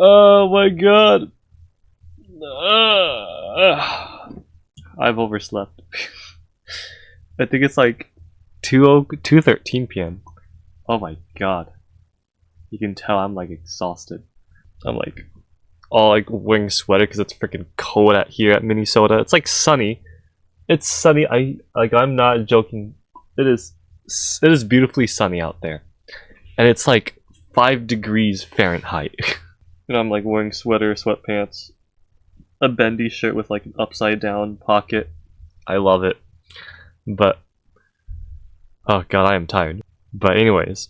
Oh my god. I've overslept. I think it's like 2:13 p.m. Oh my god. You can tell I'm like exhausted. I'm like all like wearing sweater because it's freaking cold out here at Minnesota. It's like sunny. It's sunny. I'm not joking. It is beautifully sunny out there. And it's like 5 degrees Fahrenheit. And I'm like wearing sweater, sweatpants, a bendy shirt with like an upside down pocket. I love it. But oh god, I am tired. But anyways,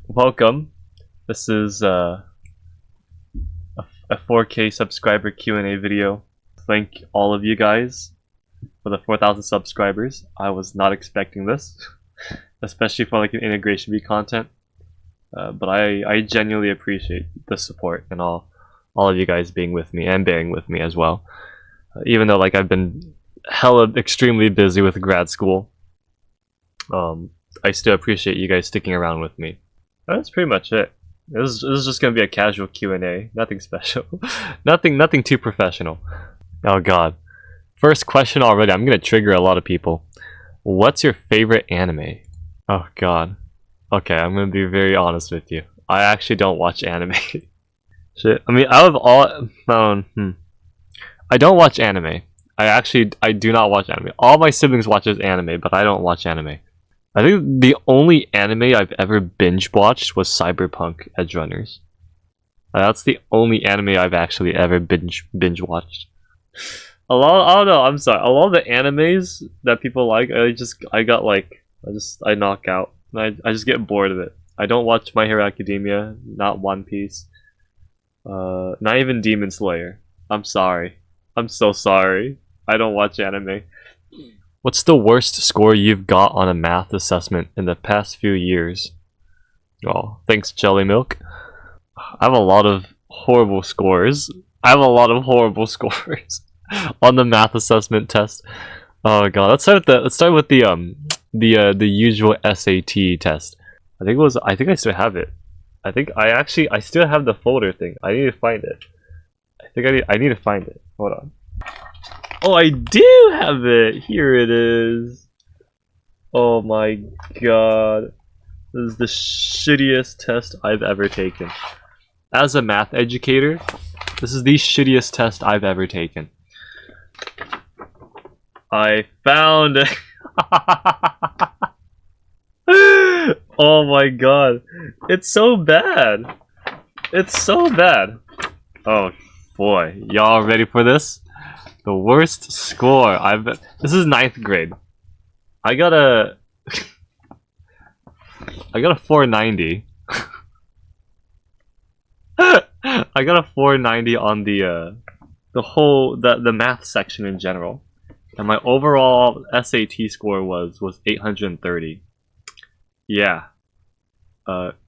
welcome. This is a 4K subscriber Q&A video. Thank all of you guys for the 4,000 subscribers. I was not expecting this, especially for like an integration B content. But I genuinely appreciate the support and all of you guys being with me and bearing with me as well. Even though like I've been hella extremely busy with grad school, I still appreciate you guys sticking around with me. That's pretty much it. This is just gonna be a casual Q&A. Nothing special. nothing too professional. Oh god. First question already. I'm gonna trigger a lot of people. What's your favorite anime? Oh god. Okay, I'm gonna be very honest with you. I actually don't watch anime. Shit. I mean, out of all, I don't watch anime. I do not watch anime. All my siblings watches anime, but I don't watch anime. I think the only anime I've ever binge watched was Cyberpunk Edgerunners. That's the only anime I've actually ever binge watched. I don't know. I'm sorry. A lot of the animes that people like, I knock out. I just get bored of it. I don't watch My Hero Academia, not One Piece, not even Demon Slayer. I'm sorry. I'm so sorry. I don't watch anime. What's the worst score you've got on a math assessment in the past few years? Oh, thanks Jellymilk. I have a lot of horrible scores. on the math assessment test. Oh god, let's start with the usual SAT test. I think I still have it. I still have the folder thing. I need to find it. I need to find it. Hold on. Oh, I do have it! Here it is. Oh my god. This is the shittiest test I've ever taken. As a math educator, this is the shittiest test I've ever taken. I found it. Oh my god. It's so bad. It's so bad. Oh boy. Y'all ready for this? The worst score this is 9th grade. I got a 490. I got a 490 on the math section in general. And my overall SAT score was 830. Yeah.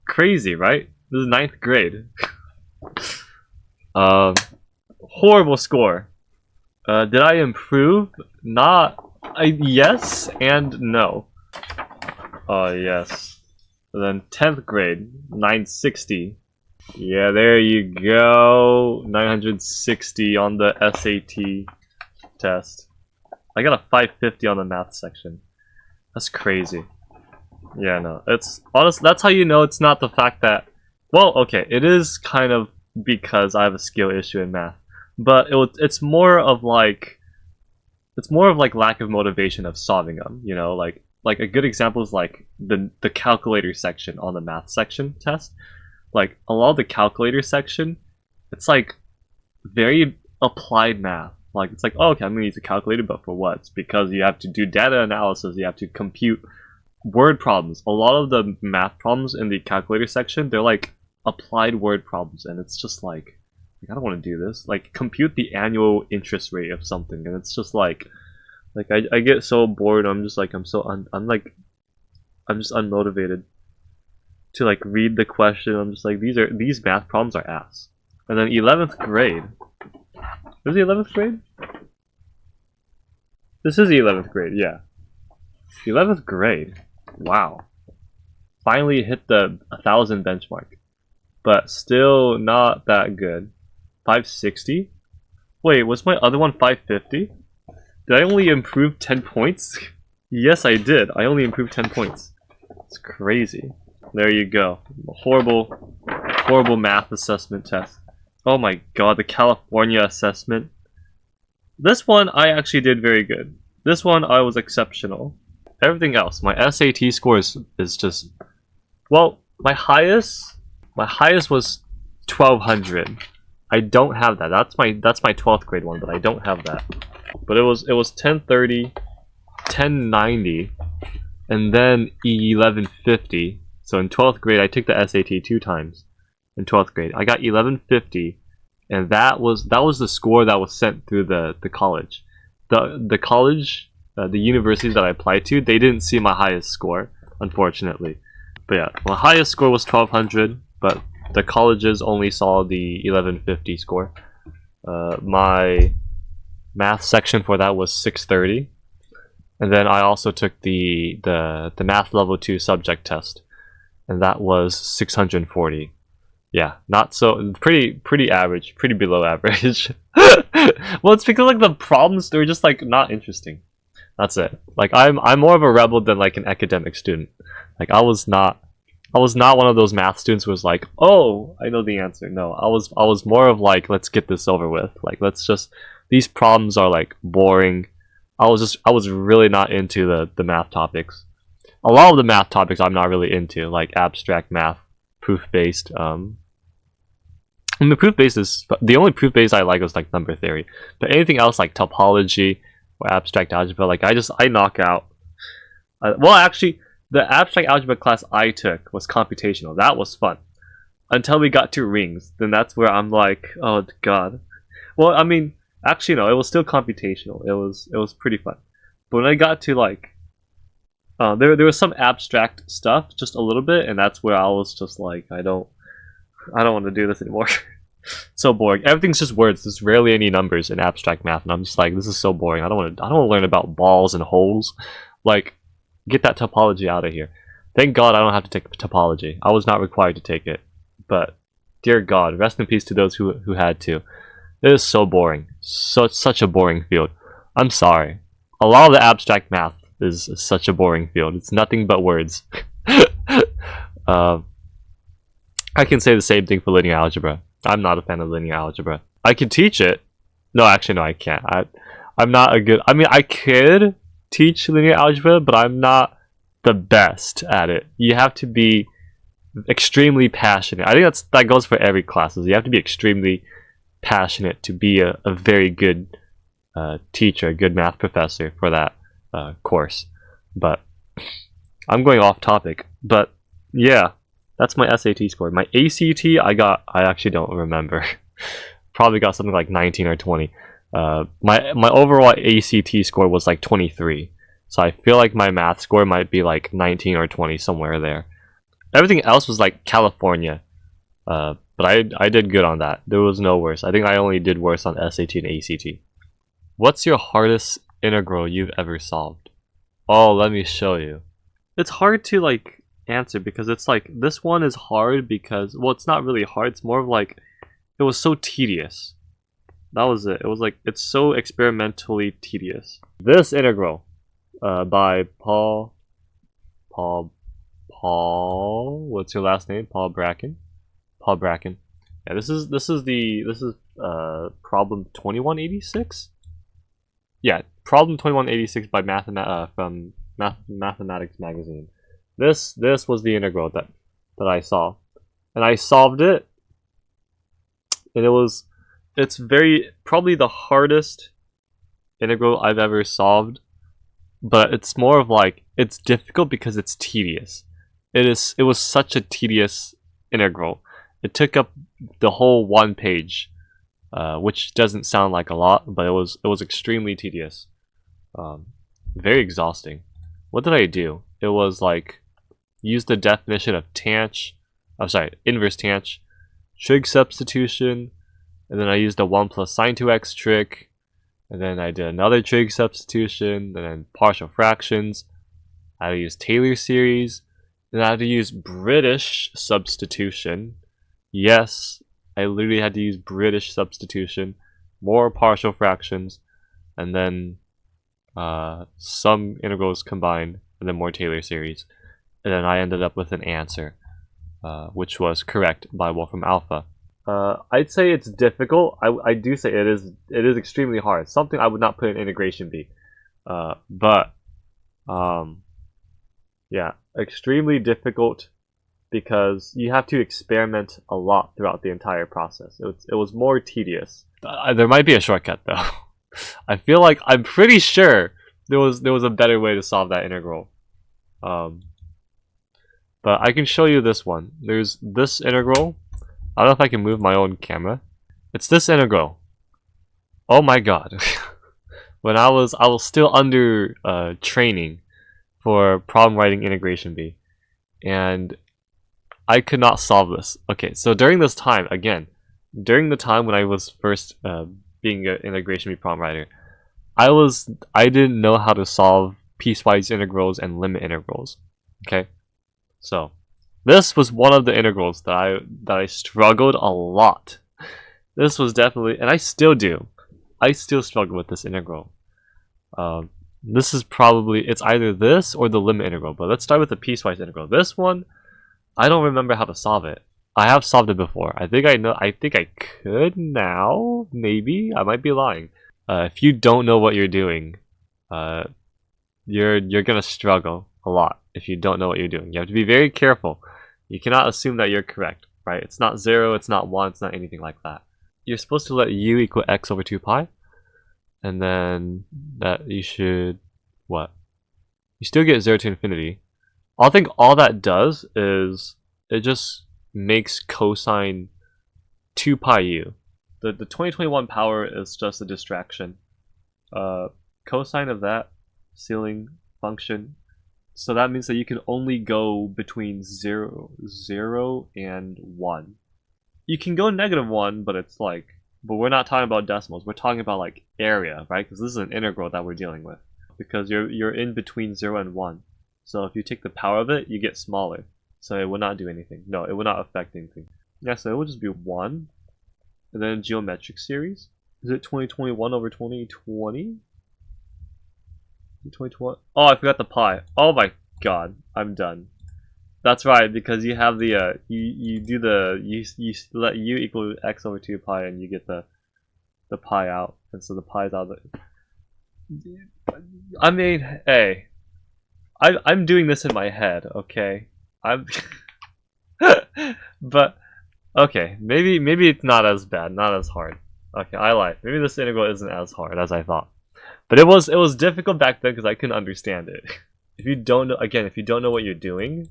Crazy, right? This is 9th grade. Horrible score. Did I improve? Yes and no. Yes. Then 10th grade, 960. Yeah, there you go. 960 on the SAT test. I got a 550 on the math section. That's crazy. Yeah, no. It's honest. That's how you know it's not the fact that. Well, okay, it is kind of because I have a skill issue in math, but it's more of like lack of motivation of solving them. You know, like a good example is like the calculator section on the math section test. Like a lot of the calculator section, it's like very applied math. Like it's like, oh, okay, I'm gonna use a calculator, but for what? It's because you have to do data analysis, you have to compute word problems. A lot of the math problems in the calculator section, they're like applied word problems, and it's just like I don't want to do this. Like compute the annual interest rate of something, and it's just like I get so bored. I'm just like I'm just unmotivated to like read the question. I'm just like these math problems are ass. And then 11th grade. Was it 11th grade? This is the 11th grade, yeah. 11th grade. Wow. Finally hit the 1,000 benchmark. But still not that good. 560? Wait, was my other one 550? Did I only improve 10 points? Yes, I did. I only improved 10 points. It's crazy. There you go. Horrible, horrible math assessment test. Oh my god, the California assessment. This one, I actually did very good. This one, I was exceptional. Everything else, my SAT score is just... Well, my highest was 1200. I don't have that. That's my 12th grade one, but I don't have that. But it was 1030, 1090, and then 1150. So in 12th grade, I took the SAT 2 times. In 12th grade, I got 1150, and that was the score that was sent through the college. The college, the universities that I applied to, they didn't see my highest score, unfortunately. But yeah, my highest score was 1200, but the colleges only saw the 1150 score. My math section for that was 630, and then I also took the math level 2 subject test, and that was 640. Yeah, not so pretty average, pretty below average. Well, it's because like the problems, they're just like not interesting. That's it. Like I'm more of a rebel than like an academic student. Like I was not one of those math students who was like, oh, I know the answer. No, I was more of like, let's get this over with. Like let's just, these problems are like boring. I was really not into the math topics. A lot of the math topics I'm not really into, like abstract math, proof based. And the proof based is the only proof based I like is like number theory. But anything else like topology or abstract algebra, like I knock out. Well, actually, the abstract algebra class I took was computational. That was fun until we got to rings. Then that's where I'm like, oh god. Well, I mean, actually no, it was still computational. It was pretty fun. But when I got to like, there was some abstract stuff, just a little bit, and that's where I was just like, I don't want to do this anymore. So boring. Everything's just words. There's rarely any numbers in abstract math, and I'm just like, this is so boring. I don't want to learn about balls and holes. Like, get that topology out of here. Thank God I don't have to take topology. I was not required to take it, but dear God, rest in peace to those who had to. It is so boring. Such a boring field. I'm sorry. A lot of the abstract math is such a boring field. It's nothing but words. I can say the same thing for linear algebra. I'm not a fan of linear algebra. I can teach it. No, actually, no, I can't. I'm not a good... I mean, I could teach linear algebra, but I'm not the best at it. You have to be extremely passionate. I think that goes for every class. You have to be extremely passionate to be a very good teacher, a good math professor for that course. But I'm going off topic. But yeah. That's my SAT score. My ACT, I actually don't remember. Probably got something like 19 or 20. My overall ACT score was like 23. So I feel like my math score might be like 19 or 20, somewhere there. Everything else was like California. But I did good on that. There was no worse. I think I only did worse on SAT and ACT. What's your hardest integral you've ever solved? Oh, let me show you. It's hard to like answer because it's like this one is hard because, well, it's not really hard, it's more of like it was so tedious. That was it. It was like it's so experimentally tedious. This integral by Paul, what's your last name? Paul Bracken. Yeah, this is problem 2186. Yeah, problem 2186 by from Mathematics magazine. This was the integral that I saw, and I solved it, and it's probably the hardest integral I've ever solved, but it's more of like, it's difficult because it's tedious. It was such a tedious integral. It took up the whole 1 page, which doesn't sound like a lot, but it was extremely tedious, very exhausting. What did I do? It was like, use the definition of inverse tanh, trig substitution, and then I used the 1 plus sine 2x trick, and then I did another trig substitution, and then partial fractions. I had to use Taylor series, and I had to use British substitution. Yes, I literally had to use British substitution, more partial fractions, and then some integrals combined, and then more Taylor series. And then I ended up with an answer, which was correct by Wolfram Alpha. I'd say it's difficult. I do say it is extremely hard. Something I would not put in integration B. But yeah, extremely difficult because you have to experiment a lot throughout the entire process. It was more tedious. There might be a shortcut though. I feel like I'm pretty sure there was a better way to solve that integral. But I can show you this one. There's this integral. I don't know if I can move my own camera. It's this integral. Oh my god. When I was still under training for problem writing integration B, and I could not solve this. Okay, so during this time, again, during the time when I was first being an integration B problem writer, I didn't know how to solve piecewise integrals and limit integrals. Okay, so this was one of the integrals that I struggled a lot. This was definitely, and I still do. I still struggle with this integral. This is probably, it's either this or the limit integral, but let's start with the piecewise integral. This one, I don't remember how to solve it. I have solved it before. I think I could now, maybe. I might be lying. If you don't know what you're doing, you're gonna struggle a lot if you don't know what you're doing. You have to be very careful. You cannot assume that you're correct, right? It's not 0, it's not 1, it's not anything like that. You're supposed to let u equal x over 2 pi, and then that you should, what? You still get 0 to infinity. I think all that does is it just makes cosine 2 pi u. The 2021 power is just a distraction. Cosine of that ceiling function, so that means that you can only go between 0 and 1. You can go -1, but it's like, but we're not talking about decimals. We're talking about like area, right? Because this is an integral that we're dealing with. Because you're in between 0 and 1. So if you take the power of it, you get smaller. So it will not do anything. No, it will not affect anything. Yeah, so it will just be 1. And then geometric series. Is it 2021 over 2020? 2020? Oh, I forgot the pi. Oh my god, I'm done. That's right, because you have the you let u equal x over 2 pi and you get the pi out, and so the pi's out of the, I mean, hey, I'm doing this in my head, okay? I'm but okay, maybe it's not as bad, not as hard. Okay, I lied. Maybe this integral isn't as hard as I thought. But it was difficult back then because I couldn't understand it. If you don't know, again, if you don't know what you're doing,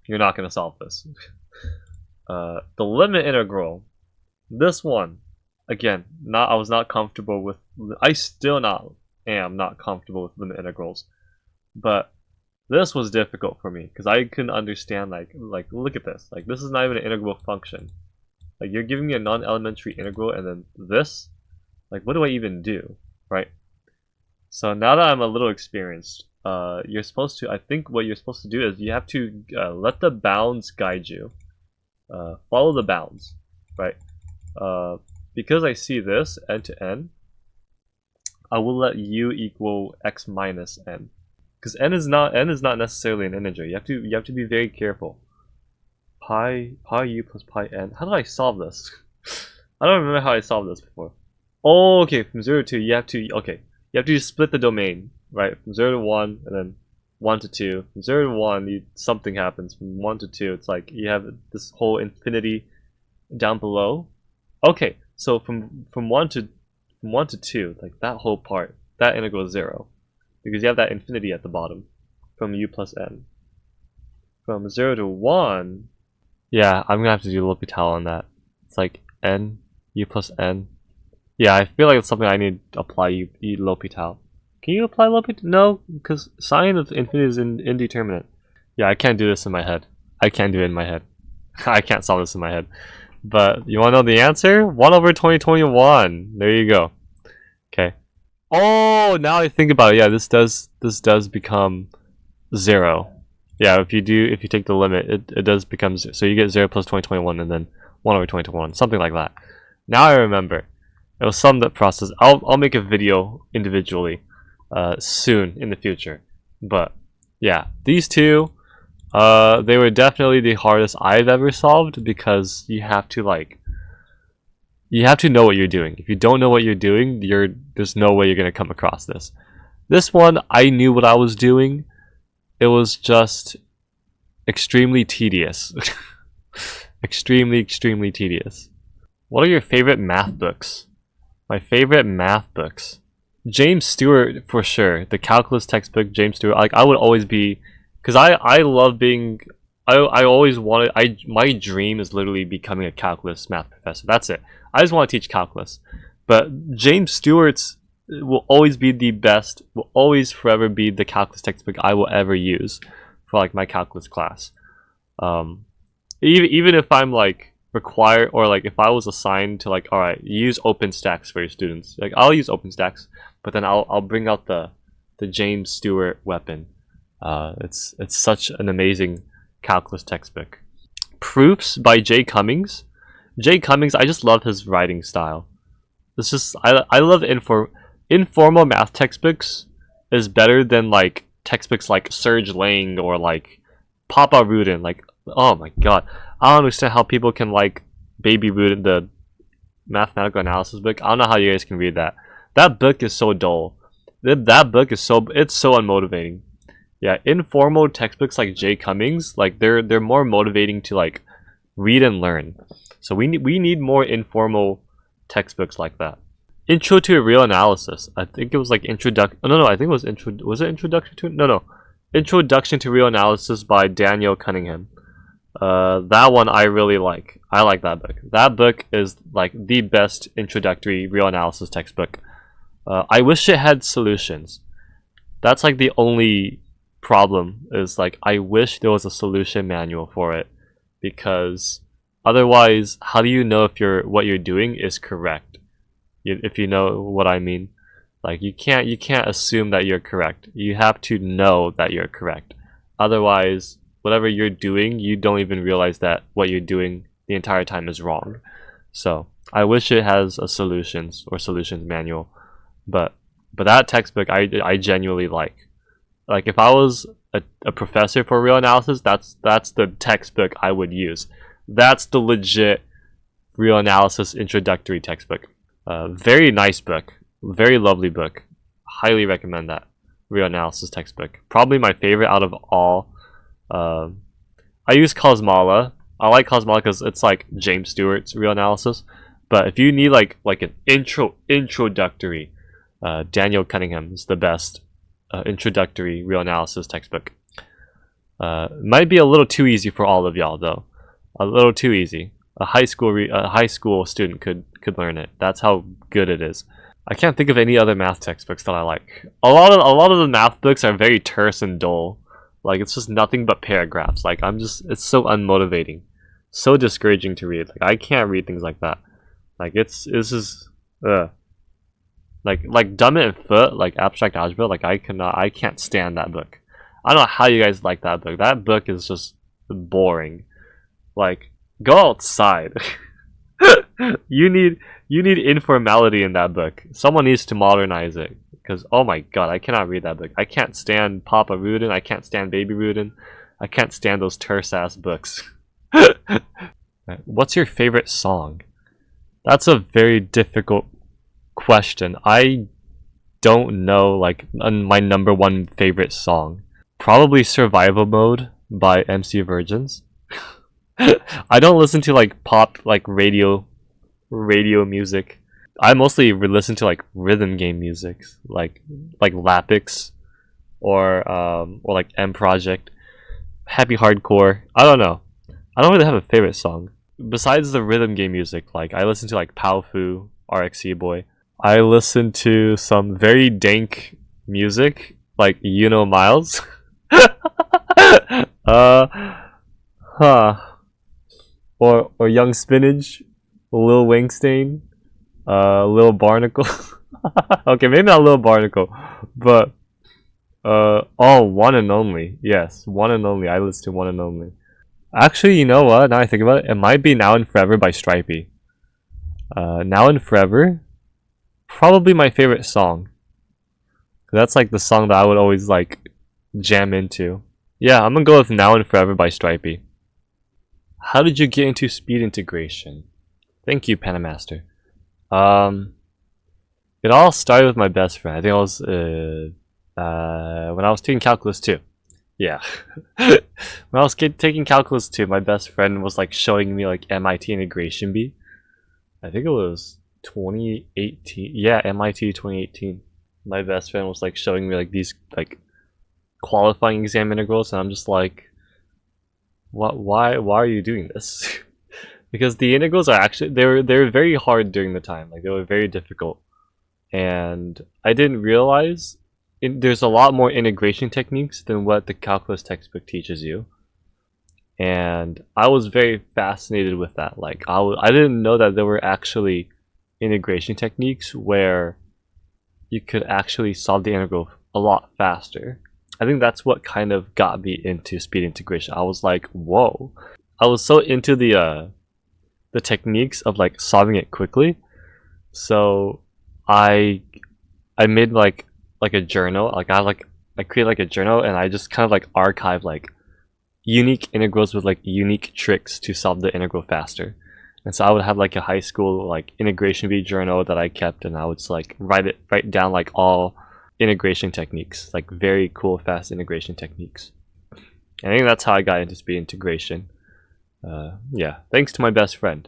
you're not gonna solve this. The limit integral, this one, again, I was not comfortable with. I still am not comfortable with limit integrals, but this was difficult for me because I couldn't understand. Like look at this. Like this is not even an integral function. Like you're giving me a non-elementary integral, and then this. Like what do I even do, right? So now that I'm a little experienced, you're supposed to. I think what you're supposed to do is you have to let the bounds guide you. Follow the bounds, right? Because I see this n to n, I will let u equal x minus n, because n is not necessarily an integer. You have to be very careful. Pi u plus pi n. How did I solve this? I don't remember how I solved this before. Oh, okay. From 0 to 2, you have to just split the domain, right? From 0 to 1, and then 1 to 2. From 0 to 1, something happens. From 1 to 2, it's like you have this whole infinity down below. Okay, so from 1 to 2, like that whole part, that integral is 0, because you have that infinity at the bottom from u plus n. From 0 to 1, yeah, I'm gonna have to do L'Hopital on that. It's like n, u plus n. Yeah, I feel like it's something I need to apply L'Hopital. Can you apply L'Hopital? No, because sine of infinity is indeterminate. Yeah, I can't do this in my head. I can't do it in my head. I can't solve this in my head. But you want to know the answer? 1 over 2021. There you go. Okay. Oh, now I think about it. Yeah, this does become 0. Yeah, if you take the limit, it does become, so you get 0 plus 2021 and then 1 over 2021, something like that. Now I remember. It was some that process. I'll make a video individually soon in the future. But yeah, these two, they were definitely the hardest I've ever solved, because you have to know what you're doing. If you don't know what you're doing, there's no way you're gonna come across this. This one, I knew what I was doing. It was just extremely tedious. extremely tedious. What are your favorite math books? My favorite math books. James Stewart, for sure. The calculus textbook, James Stewart. Like, I would always be, because I love being, I always wanted, my dream is literally becoming a calculus math professor. That's it. I just want to teach calculus. But James Stewart's will always be the best, will always forever be the calculus textbook I will ever use for like my calculus class. Even if I'm like required, or like if I was assigned to like, all right, use OpenStax for your students, like I'll use OpenStax, but then I'll bring out the James Stewart weapon. It's such an amazing calculus textbook. Proofs by Jay Cummings. Jay Cummings, I just love his writing style. It's just, I love informal math textbooks is better than like textbooks like Serge Lang or like Papa Rudin. Like, oh my god, I don't understand how people can like Baby Rudin, the mathematical analysis book. I don't know how you guys can read that. That book is so dull. That book is so unmotivating. Yeah, informal textbooks like Jay Cummings, like they're more motivating to like read and learn. So we need more informal textbooks like that. Intro to Real Analysis. I think it was like introduction. No, I think it was Was it introduction to? No. Introduction to Real Analysis by Daniel Cunningham. That one I really like. I like that book. That book is like the best introductory real analysis textbook. I wish it had solutions. That's like the only problem, is like I wish there was a solution manual for it, because otherwise, how do you know if what you're doing is correct? If you know what I mean. Like you can't assume that you're correct. You have to know that you're correct. Otherwise, whatever you're doing, you don't even realize that what you're doing the entire time is wrong. So I wish it has a solutions manual. But that textbook I genuinely like. Like if I was a professor for real analysis, that's the textbook I would use. That's the legit real analysis introductory textbook. Very nice book. Very lovely book. Highly recommend that real analysis textbook. Probably my favorite out of all. I use Kosmala. I like Kosmala because it's like James Stewart's real analysis. But if you need like an introductory, Daniel Cunningham is the best introductory real analysis textbook. Might be a little too easy for all of y'all though. A little too easy. A high school student could learn it. That's how good it is. I can't think of any other math textbooks that I like. A lot of the math books are very terse and dull. Like it's just nothing but paragraphs. Like it's so unmotivating, so discouraging to read. Like I can't read things like that. Like it's just like Dumb It and Foot, like abstract algebra. Like I can't stand that book. I don't know how you guys like that book. That book is just boring. Like go outside. You need informality in that book. Someone needs to modernize it, because oh my god, I cannot read that book. I can't stand Papa Rudin. I can't stand Baby Rudin. I can't stand those terse ass books. What's your favorite song? That's a very difficult question. I don't know like my number one favorite song. Probably Survival Mode by MC Virgins. I don't listen to like pop, like radio music. I mostly listen to like rhythm game music, like Lapix or like M Project, Happy Hardcore. I don't know. I don't really have a favorite song besides the rhythm game music. Like I listen to like Powfu, RXC Boy. I listen to some very dank music like Miles. Or Young Spinach, Lil Wingstain, Lil Barnacle. Okay, maybe not Lil Barnacle, but Oh, one and only. Yes, one and only. I listen to one and only. Actually, you know what? Now I think about it, it might be Now and Forever by Stripey. Now and Forever, probably my favorite song. That's like the song that I would always like jam into. Yeah, I'm gonna go with Now and Forever by Stripey. How did you get into speed integration? Thank you, Panamaster. It all started with my best friend. I think it was when I was taking calculus 2. Yeah. When I was taking calculus 2, my best friend was like showing me like MIT integration B. I think it was 2018. Yeah, MIT 2018. My best friend was like showing me like these like qualifying exam integrals, and I'm just like, what? Why are you doing this? Because the integrals are actually they were very hard during the time. Like they were very difficult, and I didn't realize there's a lot more integration techniques than what the calculus textbook teaches you. And I was very fascinated with that. Like I didn't know that there were actually integration techniques where you could actually solve the integral a lot faster. I think that's what kind of got me into speed integration. I was like, whoa. I was so into the techniques of like solving it quickly. So I made like a journal. Like I created like a journal, and I just kind of like archive like unique integrals with like unique tricks to solve the integral faster. And so I would have like a high school like integration B journal that I kept, and I would just like write down like all integration techniques, like very cool fast integration techniques. And I think that's how I got into speed integration. Yeah, thanks to my best friend.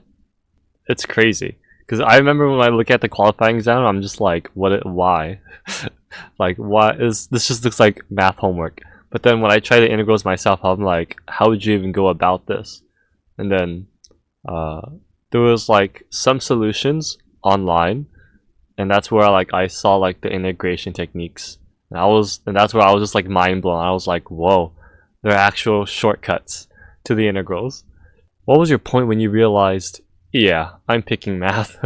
It's crazy because I remember when I look at the qualifying exam, I'm just like, why? Like, why is this? Just looks like math homework. But then when I try the integrals myself, I'm like, how would you even go about this? And then there was like some solutions online, and that's where like I saw like the integration techniques, and that's where I was just like mind blown. I was like, whoa, there are actual shortcuts to the integrals. What was your point when you realized, yeah, I'm picking math?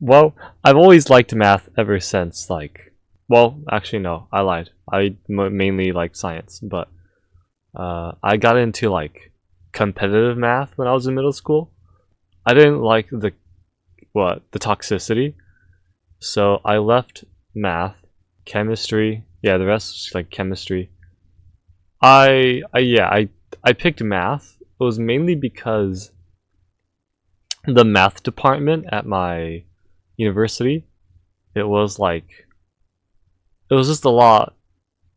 Well, I've always liked math ever since. Like, well, actually no, I lied. I mainly like science, but I got into like competitive math when I was in middle school. I didn't like the toxicity, so I left math, chemistry. Yeah, the rest was like chemistry. I picked math. It was mainly because the math department at my university, it was just a lot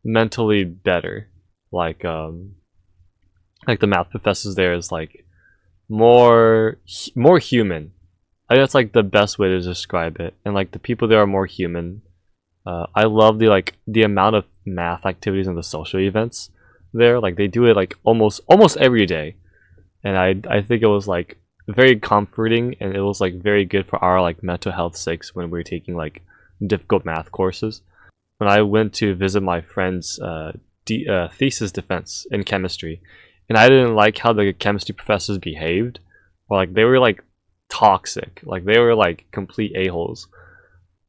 mentally better. Like the math professors there is like more human. I think that's like the best way to describe it. And like the people there are more human. I love the amount of math activities and the social events there. Like they do it like almost every day, and I think it was like very comforting, and it was like very good for our like mental health sakes when we were taking like difficult math courses. When I went to visit my friend's thesis defense in chemistry, and I didn't like how the chemistry professors behaved. Or, like they were like toxic, like they were like complete a-holes.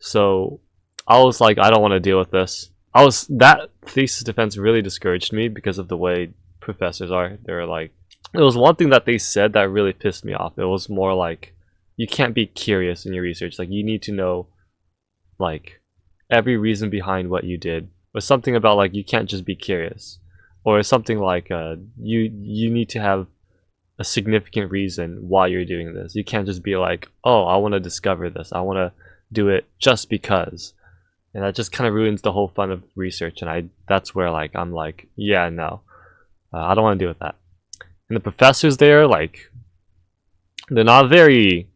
So I was like, I don't want to deal with this. That thesis defense really discouraged me because of the way professors are. They were like, it was one thing that they said that really pissed me off. It was more like, you can't be curious in your research. Like you need to know like every reason behind what you did. Or something about like you can't just be curious. Or something like you need to have a significant reason why you're doing this. You can't just be like, oh, I want to discover this. I want to do it just because. And that just kind of ruins the whole fun of research. And that's where like I'm like, yeah, no, I don't want to deal with that. And the professors there, like, they're not very.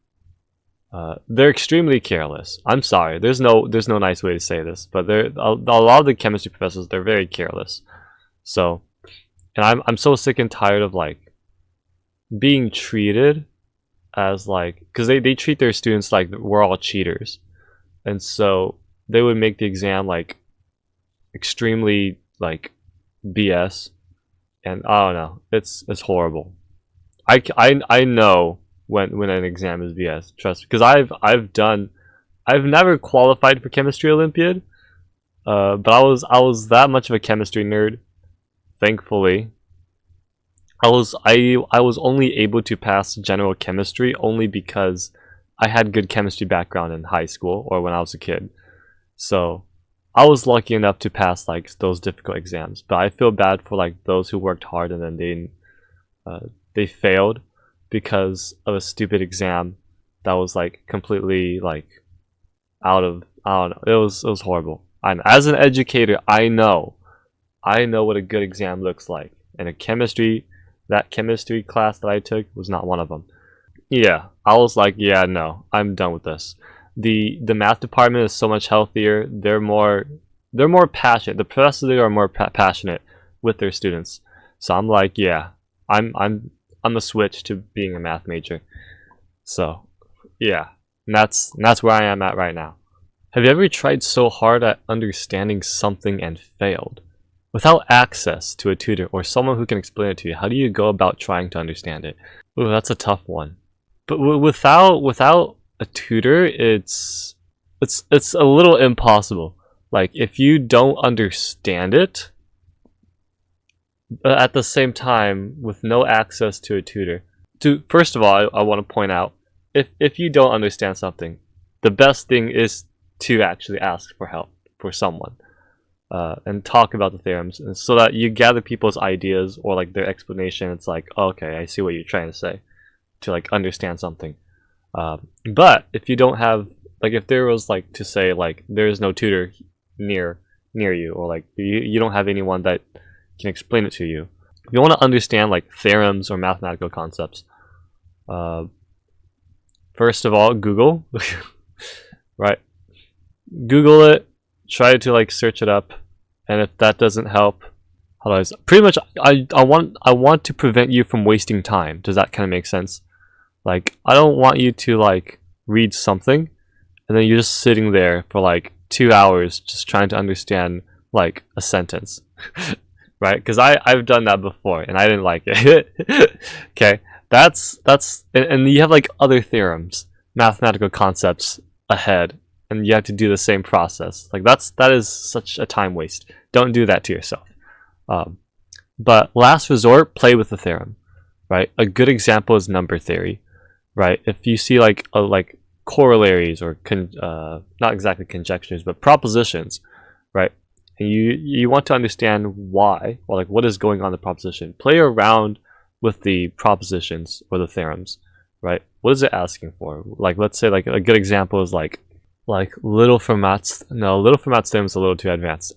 They're extremely careless. I'm sorry. There's no nice way to say this, but a lot of the chemistry professors, they're very careless. So, and I'm so sick and tired of like being treated as like, because they treat their students like we're all cheaters, and so they would make the exam like extremely like BS, and I don't know, it's horrible. I know when an exam is BS, trust me, because I've never qualified for chemistry Olympiad. But I was that much of a chemistry nerd. Thankfully, I was only able to pass general chemistry only because I had good chemistry background in high school or when I was a kid. So I was lucky enough to pass like those difficult exams. But I feel bad for like those who worked hard and then they failed because of a stupid exam that was like completely like out of, I don't know. It was horrible. And as an educator, I know what a good exam looks like. And that chemistry class that I took was not one of them. Yeah, I was like, yeah, no, I'm done with this. The math department is so much healthier. They're more passionate. The professors there are more passionate with their students. So I'm like, yeah, I'm a switch to being a math major. So yeah, and that's where I am at right now. Have you ever tried so hard at understanding something and failed? Without access to a tutor or someone who can explain it to you, how do you go about trying to understand it? Ooh, that's a tough one. But without a tutor, it's a little impossible. Like if you don't understand it, at the same time with no access to a tutor. First of all, I want to point out if you don't understand something, the best thing is to actually ask for help for someone. And talk about the theorems, and so that you gather people's ideas or like their explanation. It's like, oh, okay, I see what you're trying to say, to like understand something. But if you don't have, like, if there was like to say like there is no tutor near you, or like you don't have anyone that can explain it to you, if you want to understand like theorems or mathematical concepts, first of all, Google, right? Google it. Try to like search it up, and if that doesn't help, pretty much I want to prevent you from wasting time. Does that kind of make sense? Like I don't want you to like read something and then you're just sitting there for like 2 hours just trying to understand like a sentence. Right? Because I've done that before and I didn't like it. Okay, that's and you have like other theorems, mathematical concepts ahead, and you have to do the same process. Like that is such a time waste. Don't do that to yourself. But last resort, play with the theorem, right? A good example is number theory, right? If you see like corollaries or not exactly conjectures, but propositions, right? And you want to understand why, or like what is going on in the proposition. Play around with the propositions or the theorems, right? What is it asking for? Like let's say like a good example is like Little Fermat's theorem is a little too advanced.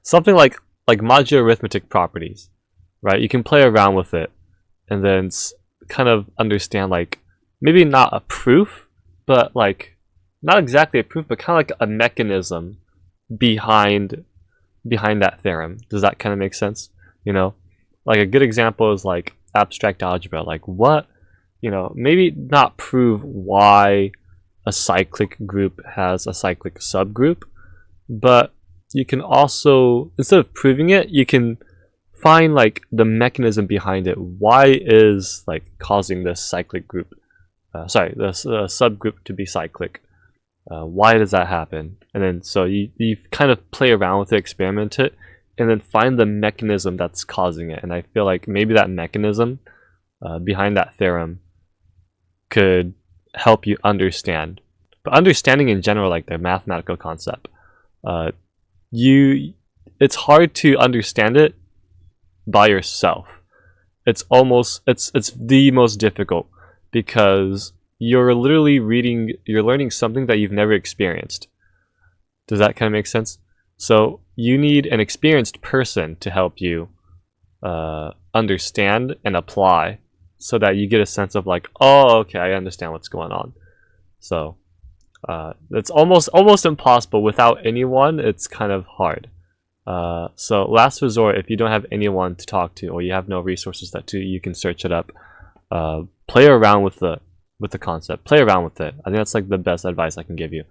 Something like modular arithmetic properties, right? You can play around with it and then kind of understand like maybe not a proof, but like not exactly a proof, but kind of like a mechanism behind that theorem. Does that kind of make sense? You know, like a good example is like abstract algebra. Like what, maybe not prove why a cyclic group has a cyclic subgroup, but you can also, instead of proving it, you can find like the mechanism behind it. Why is like causing this cyclic group, this subgroup to be cyclic? Why does that happen? And then so you kind of play around with it, experiment it, and then find the mechanism that's causing it. And I feel like maybe that mechanism behind that theorem could help you understand. But understanding in general, like the mathematical concept, it's hard to understand it by yourself. It's the most difficult because you're literally learning something that you've never experienced. Does that kind of make sense? So you need an experienced person to help you understand and apply, so that you get a sense of like, oh, okay, I understand what's going on. So it's almost impossible without anyone. It's kind of hard. So last resort, if you don't have anyone to talk to or you have no resources you can search it up. Play around with the concept. Play around with it. I think that's like the best advice I can give you.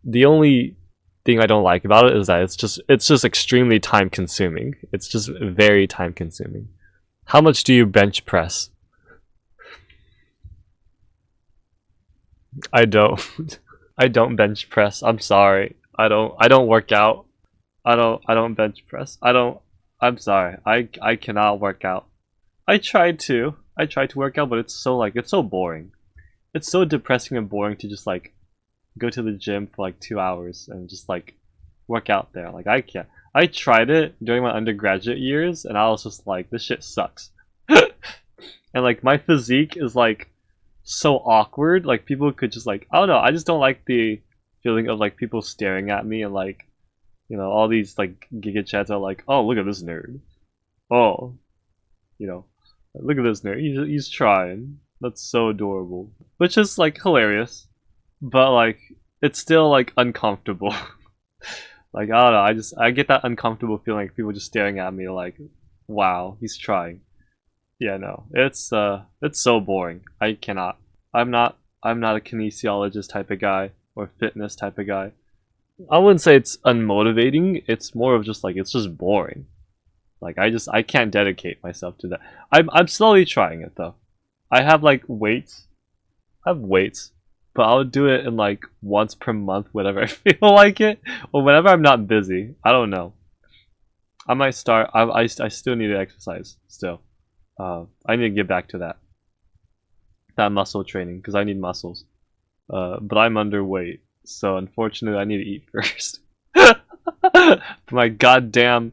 The only thing I don't like about it is that it's just extremely time consuming. It's just very time consuming. How much do you bench press? I don't. I don't bench press. I'm sorry. I don't work out. I don't bench press. I'm sorry. I cannot work out. I tried to. I tried to work out, but it's so boring. It's so depressing and boring to just like go to the gym for like 2 hours and just like work out there. Like I can't. I tried it during my undergraduate years and I was just like, this shit sucks. And like my physique is like so awkward. Like people could just like, I don't know, I just don't like the feeling of like people staring at me and like, you know, all these like giga chats are like, oh, look at this nerd. Oh, you know, look at this nerd. He's trying. That's so adorable. Which is like hilarious, but like it's still like uncomfortable. Like I don't know, I get that uncomfortable feeling like people just staring at me like, wow, he's trying. Yeah, no, it's so boring. I cannot. I'm not a kinesiologist type of guy or fitness type of guy. I wouldn't say it's unmotivating. It's more of just like it's just boring. Like I can't dedicate myself to that. I'm slowly trying it though. I have like weights. I have weights, but I'll do it in like once per month whenever I feel like it or whenever I'm not busy. I don't know. I might start. I still need to exercise still. I need to get back to that muscle training because I need muscles. But I'm underweight, so unfortunately I need to eat first. My goddamn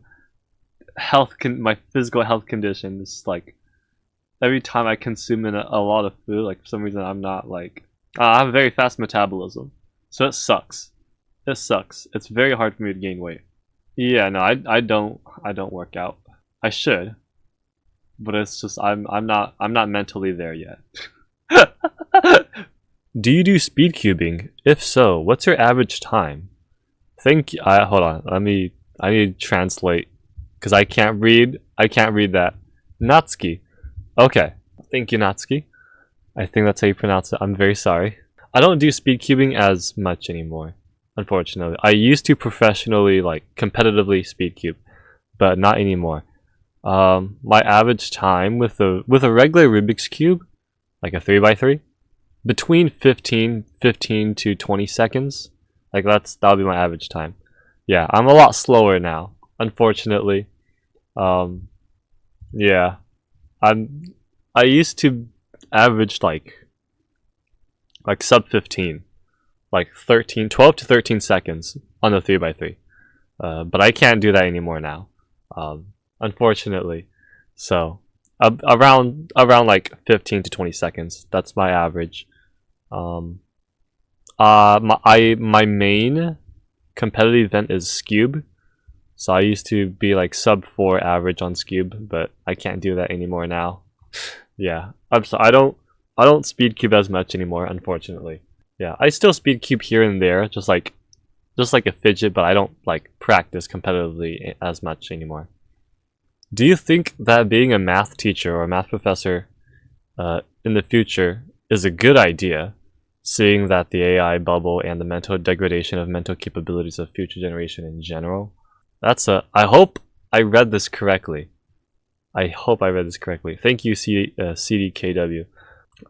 my physical health condition is like every time I consume a lot of food, like for some reason I'm not like I have a very fast metabolism, so it sucks. It sucks. It's very hard for me to gain weight. Yeah, no, I don't work out. I should, but it's just I'm not mentally there yet. Do you do speed cubing? If so, what's your average time? Hold on. I need to translate because I can't read that. Natsuki. Okay. Thank you, Natsuki. I think that's how you pronounce it. I'm very sorry. I don't do speed cubing as much anymore, unfortunately. I used to professionally, like, competitively speed cube, but not anymore. My average time with a regular Rubik's Cube, like a 3x3, between 15 to 20 seconds. Like that'll be my average time. Yeah, I'm a lot slower now, unfortunately. Yeah. I used to average like sub 15, like 12 to 13 seconds on the 3x3. But I can't do that anymore now. Unfortunately. So around like 15 to 20 seconds. That's my average. My main competitive event is Scube. So I used to be like sub 4 average on Scube, but I can't do that anymore now. Yeah, I don't speed cube as much anymore, unfortunately. Yeah, I still speed cube here and there, just like a fidget, but I don't like practice competitively as much anymore. Do you think that being a math teacher or a math professor in the future is a good idea, seeing that the AI bubble and the mental degradation of mental capabilities of future generation in general? I hope I read this correctly. Thank you, cdkw.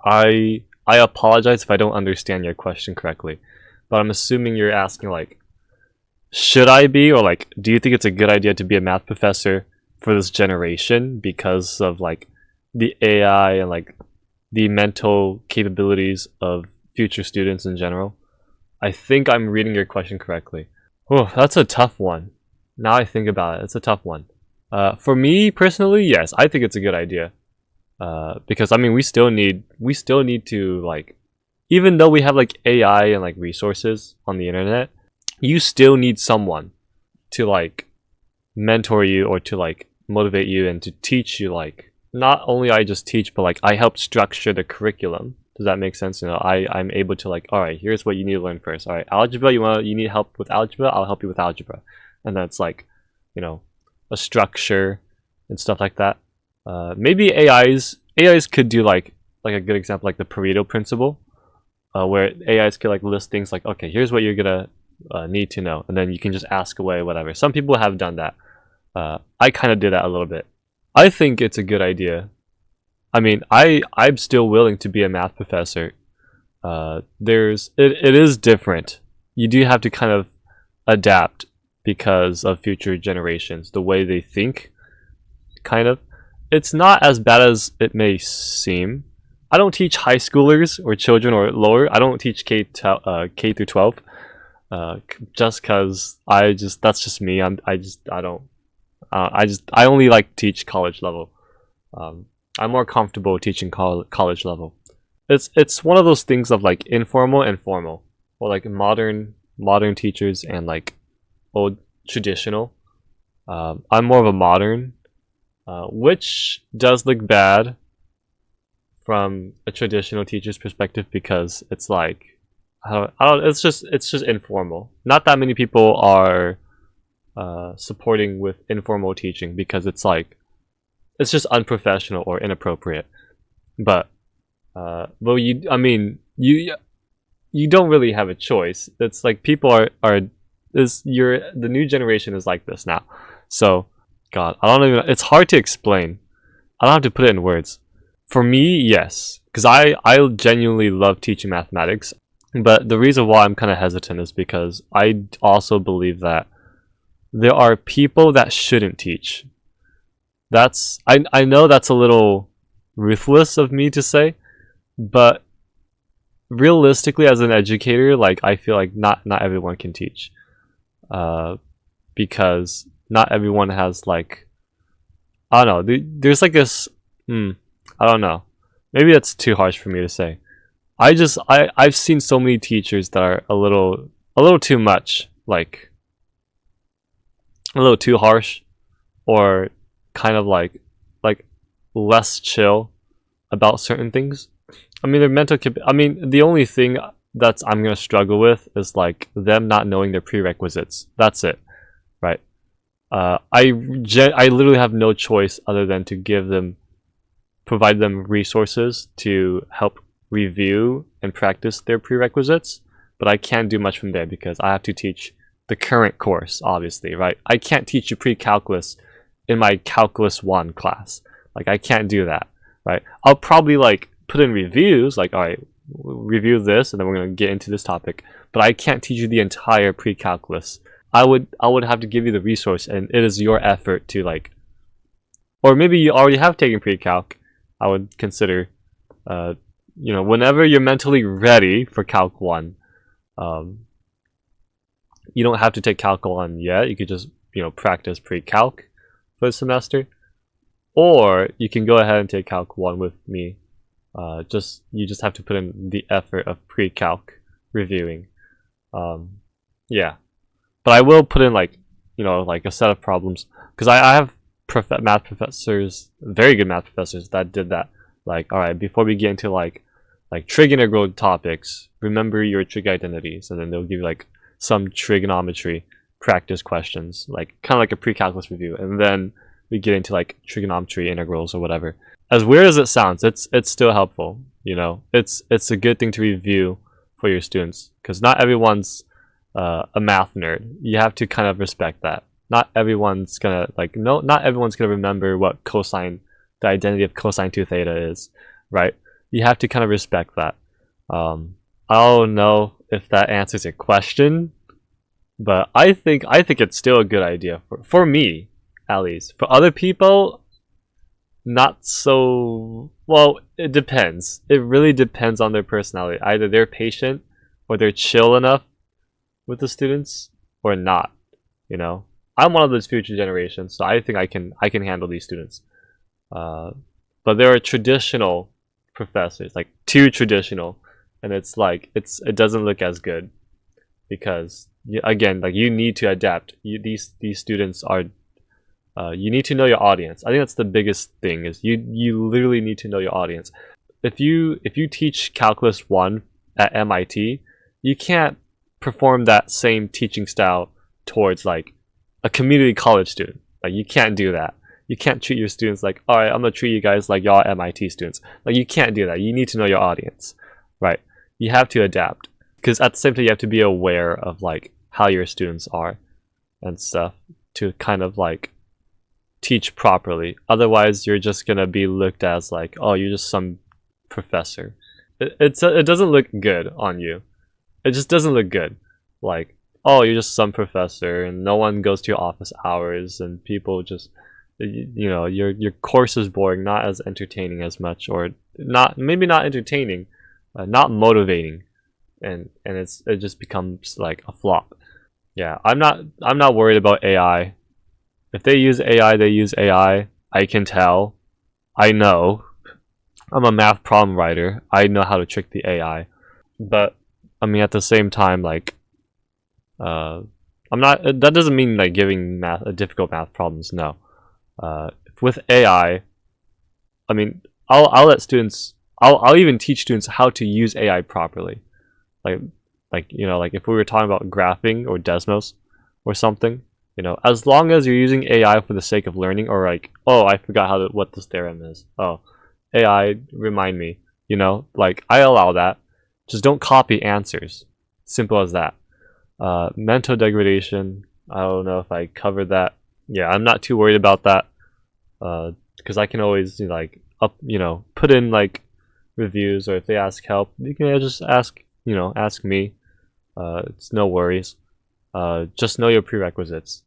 I apologize if I don't understand your question correctly, but I'm assuming you're asking like, should I be, or like, do you think it's a good idea to be a math professor for this generation because of like the AI and like the mental capabilities of future students in general? I think I'm reading your question correctly. Oh, that's a tough one. Now I think about it, it's a tough one. For me personally, yes, I think it's a good idea. Because I mean, we still need to like, even though we have like AI and like resources on the internet, you still need someone to like mentor you or to like motivate you and to teach you. Like, not only I just teach, but like I help structure the curriculum. Does that make sense? You know, I'm able to like, all right, here's what you need to learn first. All right, algebra, you need help with algebra, I'll help you with algebra. And that's like, you know, a structure and stuff like that. Maybe AIs could do like a good example, like the Pareto principle, where AIs could like list things like, okay, here's what you're gonna need to know, and then you can just ask away whatever. Some people have done that. I kind of did that a little bit. I think it's a good idea. I mean, I'm still willing to be a math professor. It is different. You do have to kind of adapt because of future generations, the way they think, kind of. It's not as bad as it may seem. I don't teach high schoolers or children or lower. I don't teach K through 12, just because that's just me. I only like to teach college level. I'm more comfortable teaching college level. It's one of those things of like informal and formal, or like modern teachers and like old traditional. I'm more of a modern, which does look bad from a traditional teacher's perspective, because it's like I don't it's just informal. Not that many people are supporting with informal teaching, because it's like it's just unprofessional or inappropriate. But well, you don't really have a choice. It's like people the new generation is like this now. So God, I don't even. It's hard to explain. I don't have to put it in words. For me, yes, because I genuinely love teaching mathematics. But the reason why I'm kind of hesitant is because I also believe that there are people that shouldn't teach. I know that's a little ruthless of me to say, but realistically, as an educator, like I feel like not everyone can teach, because not everyone has like, I don't know. There's like this. I don't know. Maybe that's too harsh for me to say. I've seen so many teachers that are a little too much, like a little too harsh, or kind of like less chill about certain things. I mean, the only thing I'm gonna struggle with is like them not knowing their prerequisites. That's it, right? I literally have no choice other than to provide them resources to help review and practice their prerequisites, but I can't do much from there because I have to teach the current course, obviously, right? I can't teach you pre-calculus in my Calculus 1 class. Like, I can't do that, right? I'll probably like put in reviews, like, all right, review this, and then we're going to get into this topic, but I can't teach you the entire pre-calculus. I would have to give you the resource, and it is your effort to like, or maybe you already have taken pre-calc. I would consider, whenever you're mentally ready for Calc 1, you don't have to take Calc 1 yet. You could just, practice pre-calc for the semester. Or you can go ahead and take Calc 1 with me. You just have to put in the effort of pre-calc reviewing. Yeah. But I will put in like a set of problems, because I have math professors, very good math professors, that did that. Like, all right, before we get into like trig integral topics, remember your trig identities, and then they'll give you like some trigonometry practice questions, like kind of like a pre-calculus review, and then we get into like trigonometry integrals or whatever. As weird as it sounds, it's still helpful. It's a good thing to review for your students, because not everyone's a math nerd. You have to kind of respect that. Not everyone's gonna remember what cosine, the identity of cosine 2 theta is, right? You have to kind of respect that. I don't know if that answers your question, but I think it's still a good idea for me, at least. For other people, not so well. It depends. It really depends on their personality. Either they're patient or they're chill enough with the students, or not. I'm one of those future generations, so I think I can handle these students. But there are traditional professors, like too traditional, and it's like it doesn't look as good, because again, like, you need to adapt. These students are you need to know your audience. I think that's the biggest thing, is you literally need to know your audience. If you teach Calculus 1 at MIT, you can't perform that same teaching style towards like a community college student. Like, you can't do that. You can't treat your students like, all right, I'm gonna treat you guys like y'all MIT students. Like, you can't do that. You need to know your audience, right? You have to adapt, because at the same time you have to be aware of like how your students are and stuff, to kind of like teach properly. Otherwise, you're just gonna be looked as like, oh, you're just some professor. It doesn't look good on you. It just doesn't look good. Like, oh, you're just some professor and no one goes to your office hours and people just, you know, your course is boring, not as entertaining as much, or not, maybe not entertaining, not motivating, and it just becomes like a flop. Yeah, I'm not worried about AI. If they use AI, they use AI. I can tell. I know. I'm a math problem writer. I know how to trick the AI. But I mean, at the same time, like, I'm not. That doesn't mean like giving difficult math problems. No. With AI, I mean, I'll let students. I'll even teach students how to use AI properly. Like you know, like if we were talking about graphing or Desmos or something, you know, as long as you're using AI for the sake of learning, or like, oh, I forgot what this theorem is. Oh, AI, remind me. You know, like I allow that. Just don't copy answers. Simple as that. Mental degradation. I don't know if I covered that. Yeah, I'm not too worried about that. Because I can always, you know, like put in like reviews, or if they ask help, you can just ask, you know, ask me. It's no worries. Just know your prerequisites.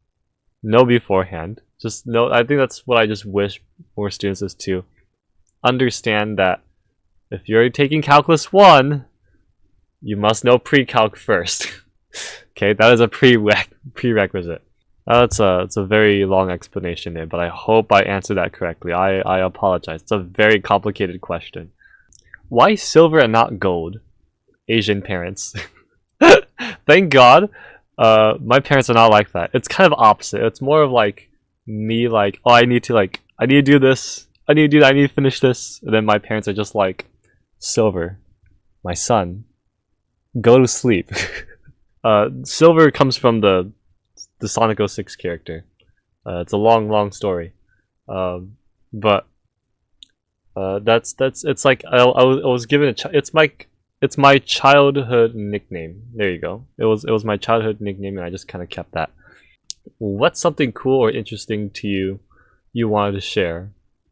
Know beforehand. Just know. I think that's what I just wish more students is to understand, that if you're taking Calculus 1, you must know pre-calc first. Okay, that is a prerequisite. It's a very long explanation there, but I hope I answered that correctly. I apologize. It's a very complicated question. Why silver and not gold? Asian parents. Thank God. My parents are not like that. It's kind of opposite. It's more of like me, like, oh, I need to do this. I need to do that. I need to finish this. And then my parents are just like, silver, my son, go to sleep. Silver comes from the Sonic 06 character. It's a long story. But that's it's like I was given it's my childhood nickname. There you go. It was my childhood nickname, and I just kind of kept that. What's something cool or interesting to you wanted to share,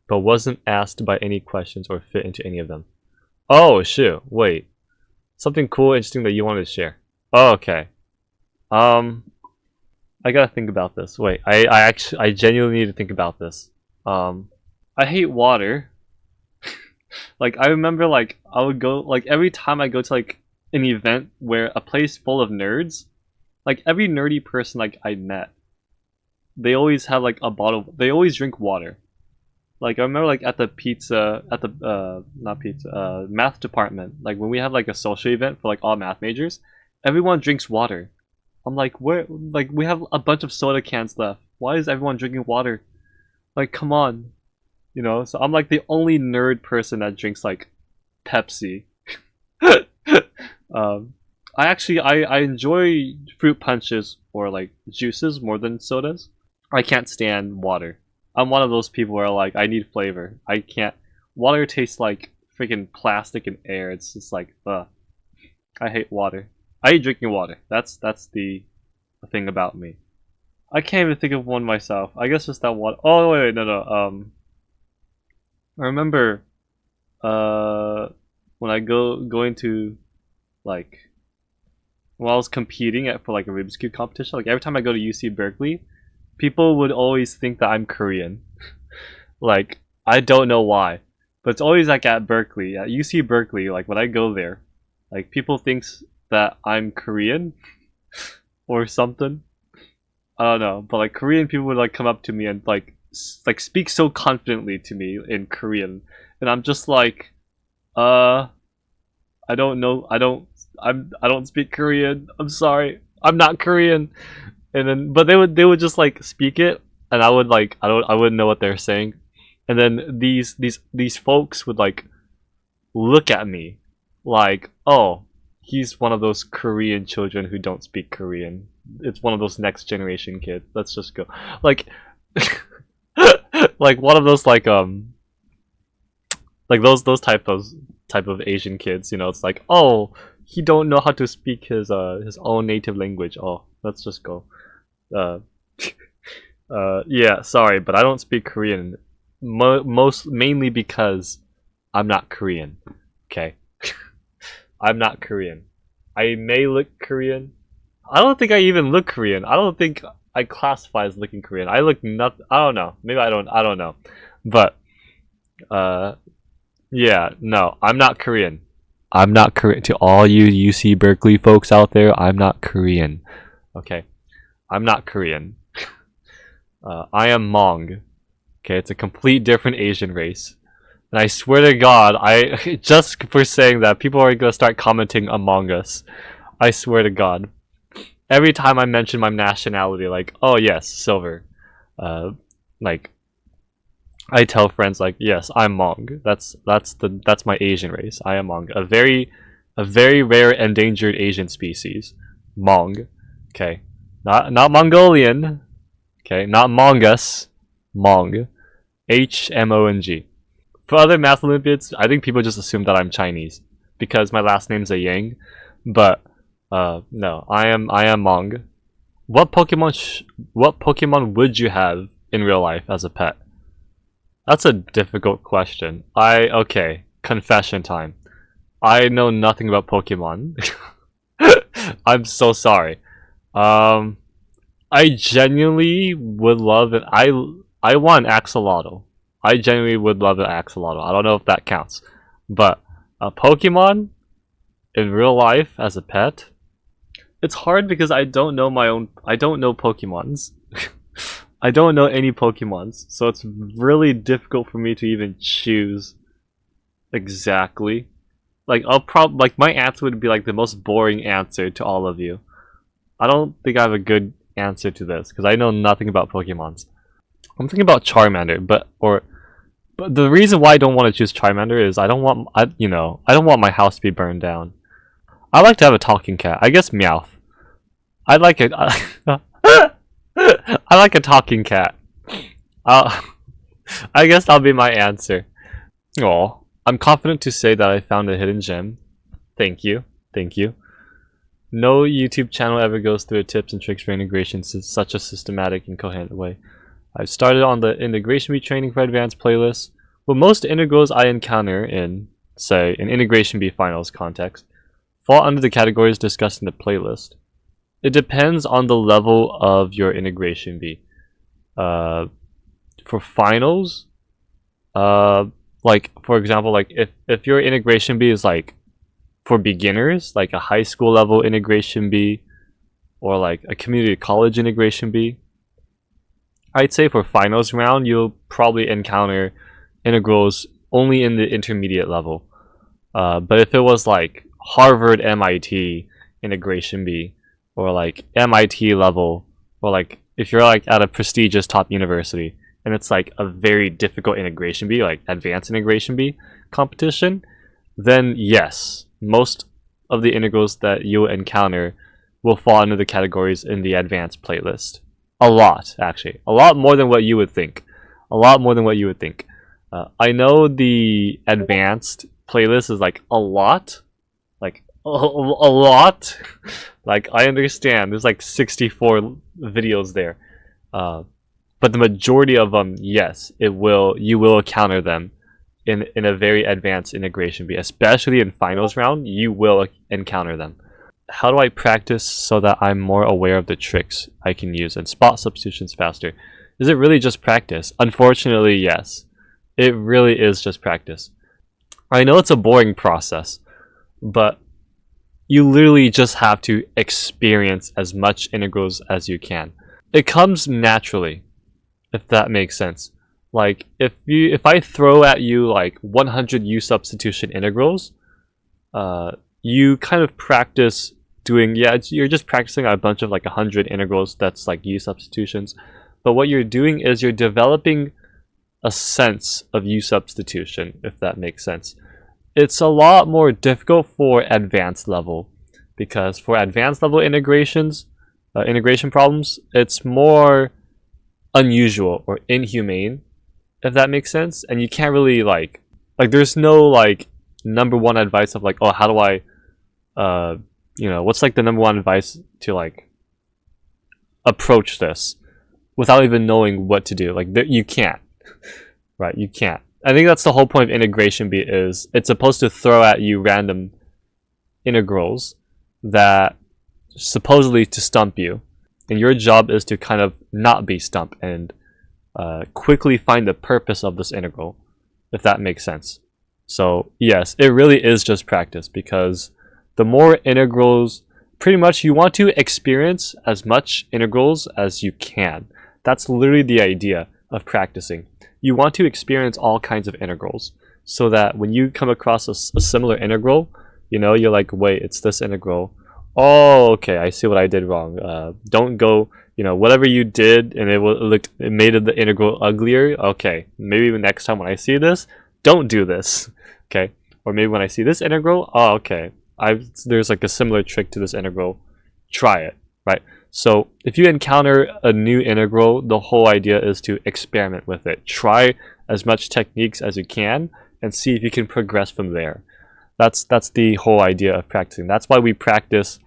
but wasn't asked by any questions or fit into any of them? Oh shoot! Wait, something cool, or interesting that you wanted to share. Oh, okay. I gotta think about this. Wait, I genuinely need to think about this. I hate water. Like, I remember, like, I would go, like, every time I go to, like, an event where a place full of nerds, like, every nerdy person, like, I met, they always have, like, a bottle, they always drink water. Like, I remember, like, at the not pizza, math department, like, when we have, like, a social event for, like, all math majors, everyone drinks water. I'm like, where, like, we have a bunch of soda cans left. Why is everyone drinking water? Like, come on. You know, so I'm like the only nerd person that drinks like Pepsi. I enjoy fruit punches or like juices more than sodas. I can't stand water. I'm one of those people where like I need flavor. I can't. Water tastes like freaking plastic and air. It's just like, ugh. I hate water. I hate drinking water. That's the thing about me. I can't even think of one myself. I guess just that one. Oh wait, no. I remember when I going to like when I was competing for like a Rubik's Cube competition, like every time I go to UC Berkeley, people would always think that I'm Korean. Like, I don't know why. But it's always like at Berkeley, at UC Berkeley, like when I go there, like people thinks that I'm Korean or something. I don't know, but like Korean people would like come up to me and like speak so confidently to me in Korean, and I'm just like, I don't know, I don't speak Korean. I'm sorry, I'm not Korean. And then, but they would just like speak it, and I would like I wouldn't know what they're saying, and then these folks would like look at me, like, oh, he's one of those Korean children who don't speak Korean. It's one of those next generation kids. Let's just go, like. Like one of those like those type of Asian kids, you know. It's like, oh, he don't know how to speak his own native language. Oh, let's just go. Yeah, sorry, but I don't speak Korean. Mainly because I'm not Korean. Okay, I'm not Korean. I may look Korean. I don't think I even look Korean. I don't think I classify as looking Korean. I look not. I don't know. Maybe I don't. I don't know. But yeah, no, I'm not Korean. I'm not Korean. To all you UC Berkeley folks out there, I'm not Korean. Okay, I'm not Korean. I am Hmong. Okay, it's a complete different Asian race. And I swear to God, I just for saying that, people are gonna start commenting Among Us. I swear to God. Every time I mention my nationality, like, oh yes, silver. Like, I tell friends like, yes, I'm Hmong. That's my Asian race. I am Hmong, a very rare endangered Asian species, Hmong. Okay, not Mongolian. Okay, not Mongus, Hmong, Hmong. For other math Olympiads, I think people just assume that I'm Chinese because my last name's a Yang, but no, I am Hmong. What Pokemon would you have in real life as a pet? That's a difficult question. Okay, confession time. I know nothing about Pokemon. I'm so sorry. I genuinely would love it. I want an axolotl. I genuinely would love an axolotl. I don't know if that counts, but a Pokemon in real life as a pet. It's hard because I don't know my own. I don't know Pokemons. I don't know any Pokemons, so it's really difficult for me to even choose exactly. Like like my answer would be like the most boring answer to all of you. I don't think I have a good answer to this because I know nothing about Pokemons. I'm thinking about Charmander, but the reason why I don't want to choose Charmander is I don't want I don't want my house to be burned down. I like to have a talking cat. I guess Meowth. I like it. I like a talking cat. I guess that'll be my answer. Aw, I'm confident to say that I found a hidden gem. Thank you. Thank you. No YouTube channel ever goes through tips and tricks for integration in such a systematic and coherent way. I've started on the integration bee training for advanced playlist. But most integrals I encounter in, say, an integration bee finals context, fall under the categories discussed in the playlist. It depends on the level of your integration bee. For finals, like for example, like if your integration bee is like for beginners, like a high school level integration bee, or like a community college integration bee, I'd say for finals round you'll probably encounter integrals only in the intermediate level. But if it was like Harvard MIT integration bee, or like MIT level, or like if you're like at a prestigious top university and it's like a very difficult integration bee, like advanced integration bee competition, then yes, most of the integrals that you'll encounter will fall under the categories in the advanced playlist. A lot, actually. A lot more than what you would think. A lot more than what you would think. I know the advanced playlist is like a lot. Like, a lot. Like, I understand. There's like 64 videos there. But the majority of them, yes, you will encounter them in a very advanced integration bee. Especially in finals round, you will encounter them. How do I practice so that I'm more aware of the tricks I can use and spot substitutions faster? Is it really just practice? Unfortunately, yes. It really is just practice. I know it's a boring process, but you literally just have to experience as much integrals as you can. It comes naturally, if that makes sense. Like, if I throw at you like 100 u-substitution integrals, you kind of practice doing, you're just practicing a bunch of like 100 integrals that's like u-substitutions. But what you're doing is you're developing a sense of u-substitution, if that makes sense. It's a lot more difficult for advanced level, because for advanced level integrations, integration problems, it's more unusual or inhumane, if that makes sense. And you can't really like there's no like number one advice of like, oh, how do I what's like the number one advice to like approach this without even knowing what to do. Like you can't. Right, you can't. I think that's the whole point of integration bee, is it's supposed to throw at you random integrals that supposedly to stump you, and your job is to kind of not be stumped and quickly find the purpose of this integral, if that makes sense. So yes, it really is just practice, because the more integrals, pretty much you want to experience as much integrals as you can. That's literally the idea of practicing. You want to experience all kinds of integrals, so that when you come across a similar integral, you know, you're like, wait, it's this integral. Oh, okay, I see what I did wrong. Don't go, you know, whatever you did and it made the integral uglier. Okay, maybe next time when I see this, don't do this. Okay, or maybe when I see this integral, oh, okay, there's like a similar trick to this integral. Try it, right? So if you encounter a new integral, the whole idea is to experiment with it. Try as much techniques as you can and see if you can progress from there. That's the whole idea of practicing. That's why we practice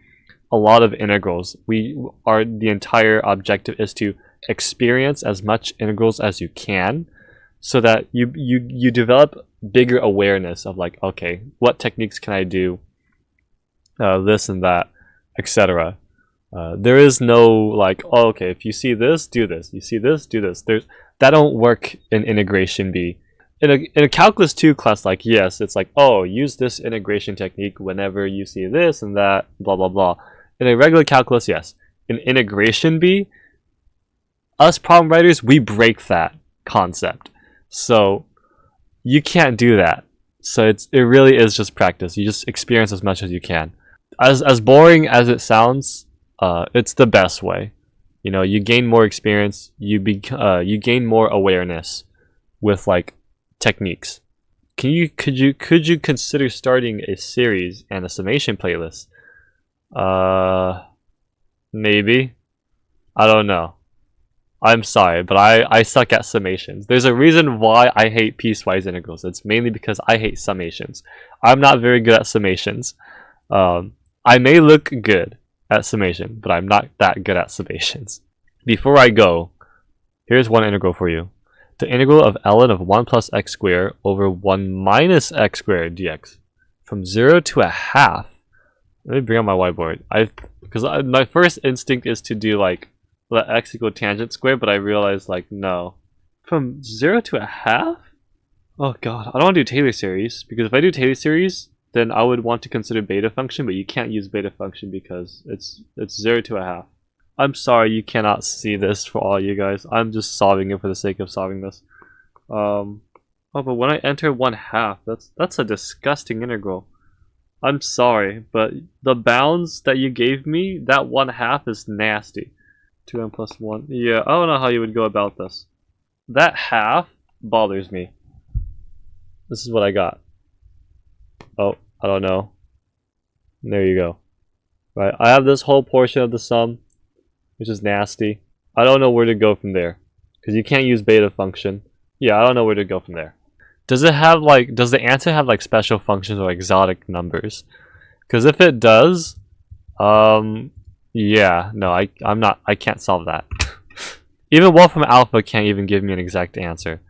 a lot of integrals. The entire objective is to experience as much integrals as you can, so that you develop bigger awareness of like, okay, what techniques can I do, this and that, etc. There is no like, oh, okay, if you see this, do this. You see this, do this. That don't work in integration B. In a calculus 2 class, like, yes, it's like, oh, use this integration technique whenever you see this and that, blah blah blah. In a regular calculus, yes. In integration B, us problem writers, we break that concept. So you can't do that. So it really is just practice. You just experience as much as you can. As boring as it sounds, it's the best way. You know, you gain more experience, you gain more awareness with like techniques. Could you consider starting a series and a summation playlist? Maybe. I don't know. I'm sorry, but I suck at summations. There's a reason why I hate piecewise integrals. It's mainly because I hate summations. I'm not very good at summations. I may look good at summation, but I'm not that good at summations. Before I go, here's one integral for you. The integral of ln of 1 plus x squared over 1 minus x squared dx from 0 to a half. Let me bring up my whiteboard. Because my first instinct is to do like let x equal tangent squared, but I realized like no. From 0 to a half? Oh god, I don't want to do Taylor series, because if I do Taylor series, then I would want to consider beta function, but you can't use beta function because it's 0 to a half. I'm sorry you cannot see this for all you guys. I'm just solving it for the sake of solving this. Oh, but when I enter 1/2, that's a disgusting integral. I'm sorry, but the bounds that you gave me, that 1/2 is nasty. 2n plus 1. Yeah, I don't know how you would go about this. That half bothers me. This is what I got. Oh, I don't know. There you go. Right, I have this whole portion of the sum, which is nasty. I don't know where to go from there, because you can't use beta function. Yeah, I don't know where to go from there. Does it have like, does the answer have like special functions or exotic numbers? Because if it does, yeah, no, I can't solve that. Even Wolfram Alpha can't even give me an exact answer.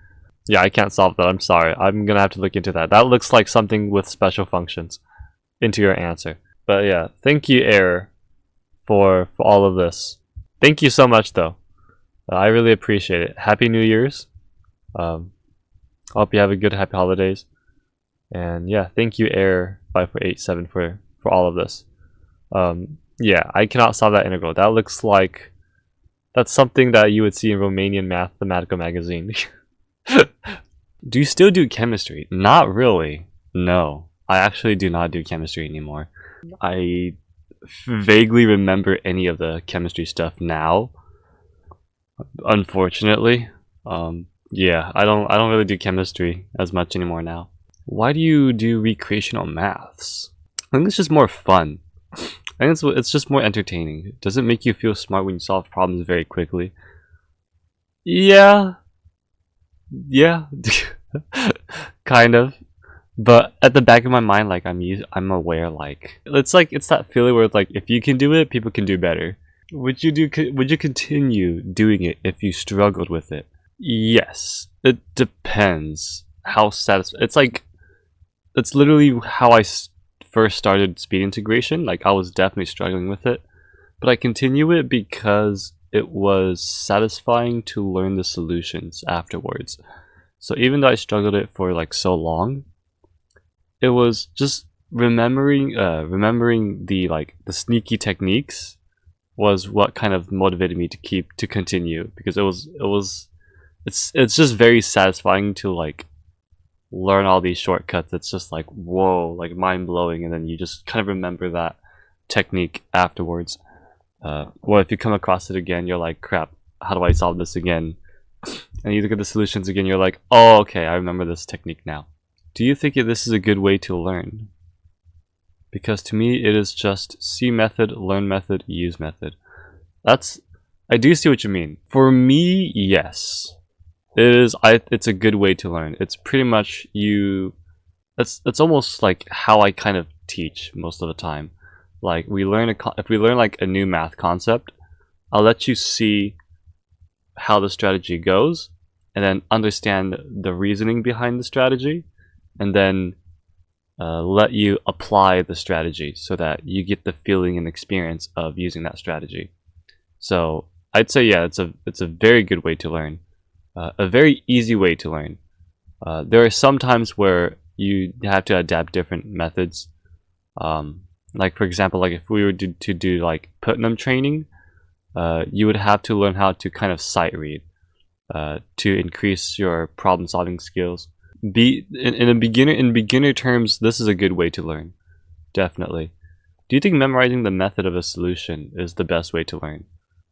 Yeah, I can't solve that. I'm sorry. I'm gonna have to look into that. That looks like something with special functions into your answer. But yeah, thank you, Error, for all of this. Thank you so much, though. I really appreciate it. Happy New Year's. I hope you have a good happy holidays. And yeah, thank you, Error 5487 for all of this. Yeah, I cannot solve that integral. That looks like that's something that you would see in Romanian Mathematical magazine. Do you still do chemistry? Not really. No, I actually do not do chemistry anymore. I vaguely remember any of the chemistry stuff now, unfortunately. Yeah, I don't really do chemistry as much anymore now. Why do you do recreational maths? I think it's just more fun. I think it's just more entertaining. Does it make you feel smart when you solve problems very quickly? Yeah. Yeah. Kind of. But at the back of my mind, like I'm aware, like it's that feeling where like if you can do it, people can do better. Would you continue doing it if you struggled with it? Yes, it depends how satisfied. It's literally how I first started speed integration. Like I was definitely struggling with it, But I continue it because it was satisfying to learn the solutions afterwards. So even though I struggled it for like so long, it was just remembering the sneaky techniques was what kind of motivated me to continue, because it's just very satisfying to like learn all these shortcuts. It's just like, whoa, like mind-blowing, and then you just kind of remember that technique afterwards. Or if you come across it again, you're like, crap, how do I solve this again? And you look at the solutions again, you're like, oh, okay, I remember this technique now. Do you think this is a good way to learn? Because to me, it is just see method, learn method, use method. I do see what you mean. For me, yes. It's a good way to learn. It's pretty much it's almost like how I kind of teach most of the time. Like if we learn like a new math concept, I'll let you see how the strategy goes, and then understand the reasoning behind the strategy, and then let you apply the strategy so that you get the feeling and experience of using that strategy. So I'd say, yeah, it's a very good way to learn, a very easy way to learn. There are some times where you have to adapt different methods. Like for example, like if we were to do like Putnam training, you would have to learn how to kind of sight read to increase your problem solving skills. In beginner terms, this is a good way to learn, definitely. Do you think memorizing the method of a solution is the best way to learn?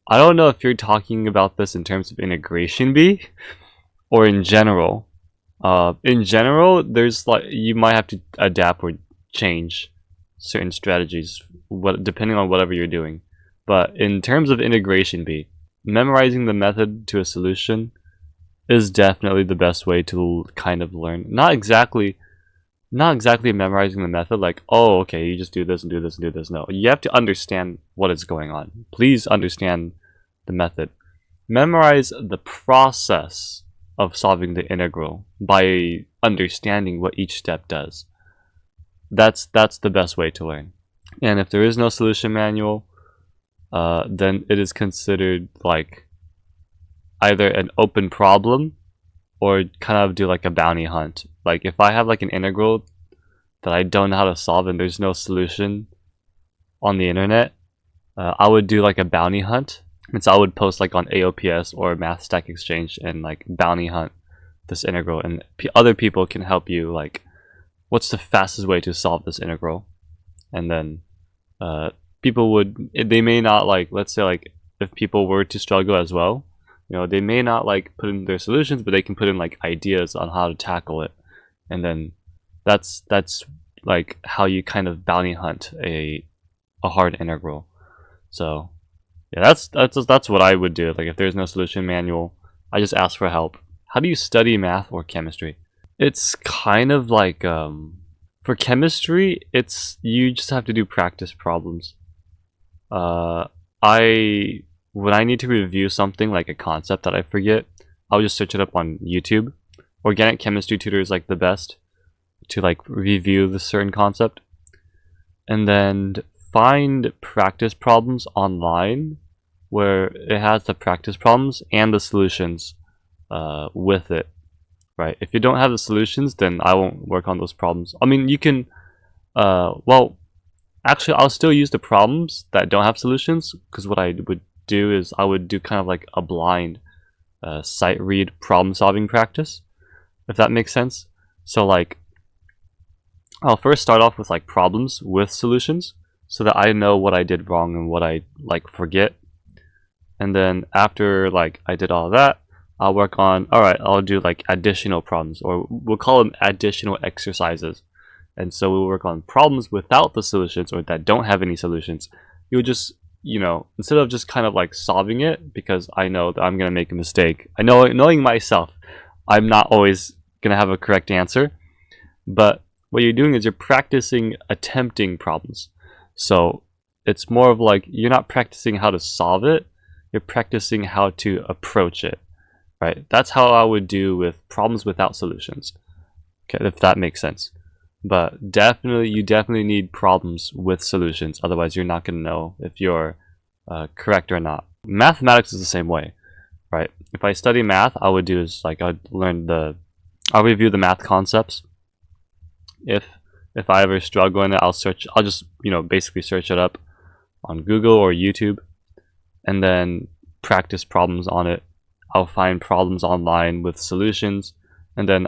I don't know if you're talking about this in terms of integration B or in general. In general, there's like you might have to adapt or change certain strategies depending on whatever you're doing. But in terms of integration B, memorizing the method to a solution is definitely the best way to kind of learn. Not exactly memorizing the method, like, oh, okay, you just do this and do this and do this. No, you have to understand what is going on. Please understand the method. Memorize the process of solving the integral by understanding what each step does. That's the best way to learn. And if there is no solution manual, then it is considered like either an open problem or kind of do like a bounty hunt. Like if I have like an integral that I don't know how to solve and there's no solution on the internet, I would do like a bounty hunt. And so I would post like on AOPS or Math Stack Exchange and like bounty hunt this integral, and other people can help you like, what's the fastest way to solve this integral? And then they may not like, let's say like if people were to struggle as well, you know, they may not like put in their solutions, but they can put in like ideas on how to tackle it. And then that's like how you kind of bounty hunt a hard integral. So yeah, that's what I would do. Like if there's no solution manual, I just ask for help. How do you study math or chemistry? It's kind of like for chemistry, you just have to do practice problems. When I need to review something like a concept that I forget, I'll just search it up on YouTube. Organic chemistry tutor is like the best to like review the certain concept. And then find practice problems online where it has the practice problems and the solutions with it. Right? If you don't have the solutions, then I won't work on those problems. I mean, you can, well, actually, I'll still use the problems that don't have solutions, because what I would do is I would do kind of like a blind sight read problem solving practice, if that makes sense. So like, I'll first start off with like problems with solutions so that I know what I did wrong and what I like forget. And then after like I did all that, I'll work on, alright, I'll do like additional problems, or we'll call them additional exercises. And so we'll work on problems without the solutions, or that don't have any solutions. You'll just, you know, instead of just kind of like solving it, because I know that I'm going to make a mistake. I know, knowing myself, I'm not always going to have a correct answer. But what you're doing is you're practicing attempting problems. So it's more of like, you're not practicing how to solve it, you're practicing how to approach it. Right? That's how I would do with problems without solutions. Okay, if that makes sense. But you definitely need problems with solutions. Otherwise, you're not going to know if you're correct or not. Mathematics is the same way, right? If I study math, I would do is like I'll review the math concepts. If I ever struggle in it, I'll just basically search it up on Google or YouTube, and then practice problems on it. I'll find problems online with solutions, and then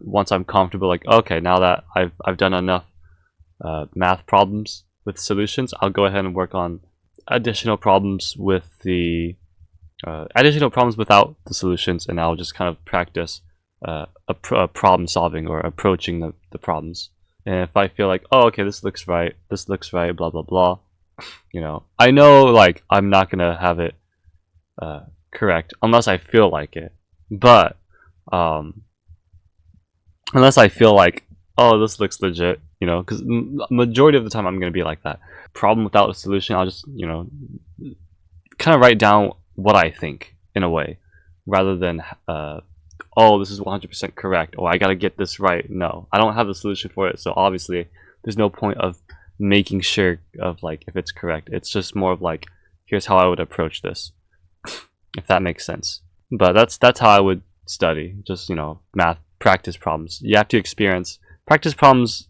once I'm comfortable, like, okay, now that I've done enough math problems with solutions, I'll go ahead and work on additional problems with the additional problems without the solutions, and I'll just kind of practice problem solving or approaching the problems. And if I feel like, oh, okay, this looks right, blah blah blah, I know like I'm not gonna have it correct unless I feel like it. But unless I feel like, oh, this looks legit, because majority of the time I'm gonna be like that. Problem without a solution, I'll just kind of write down what I think in a way, rather than oh, this is 100% correct, or I gotta get this right. No, I don't have the solution for it, so obviously there's no point of making sure of like if it's correct. It's just more of like, here's how I would approach this, if that makes sense. But that's how I would study, just math, practice problems. You have to experience. Practice problems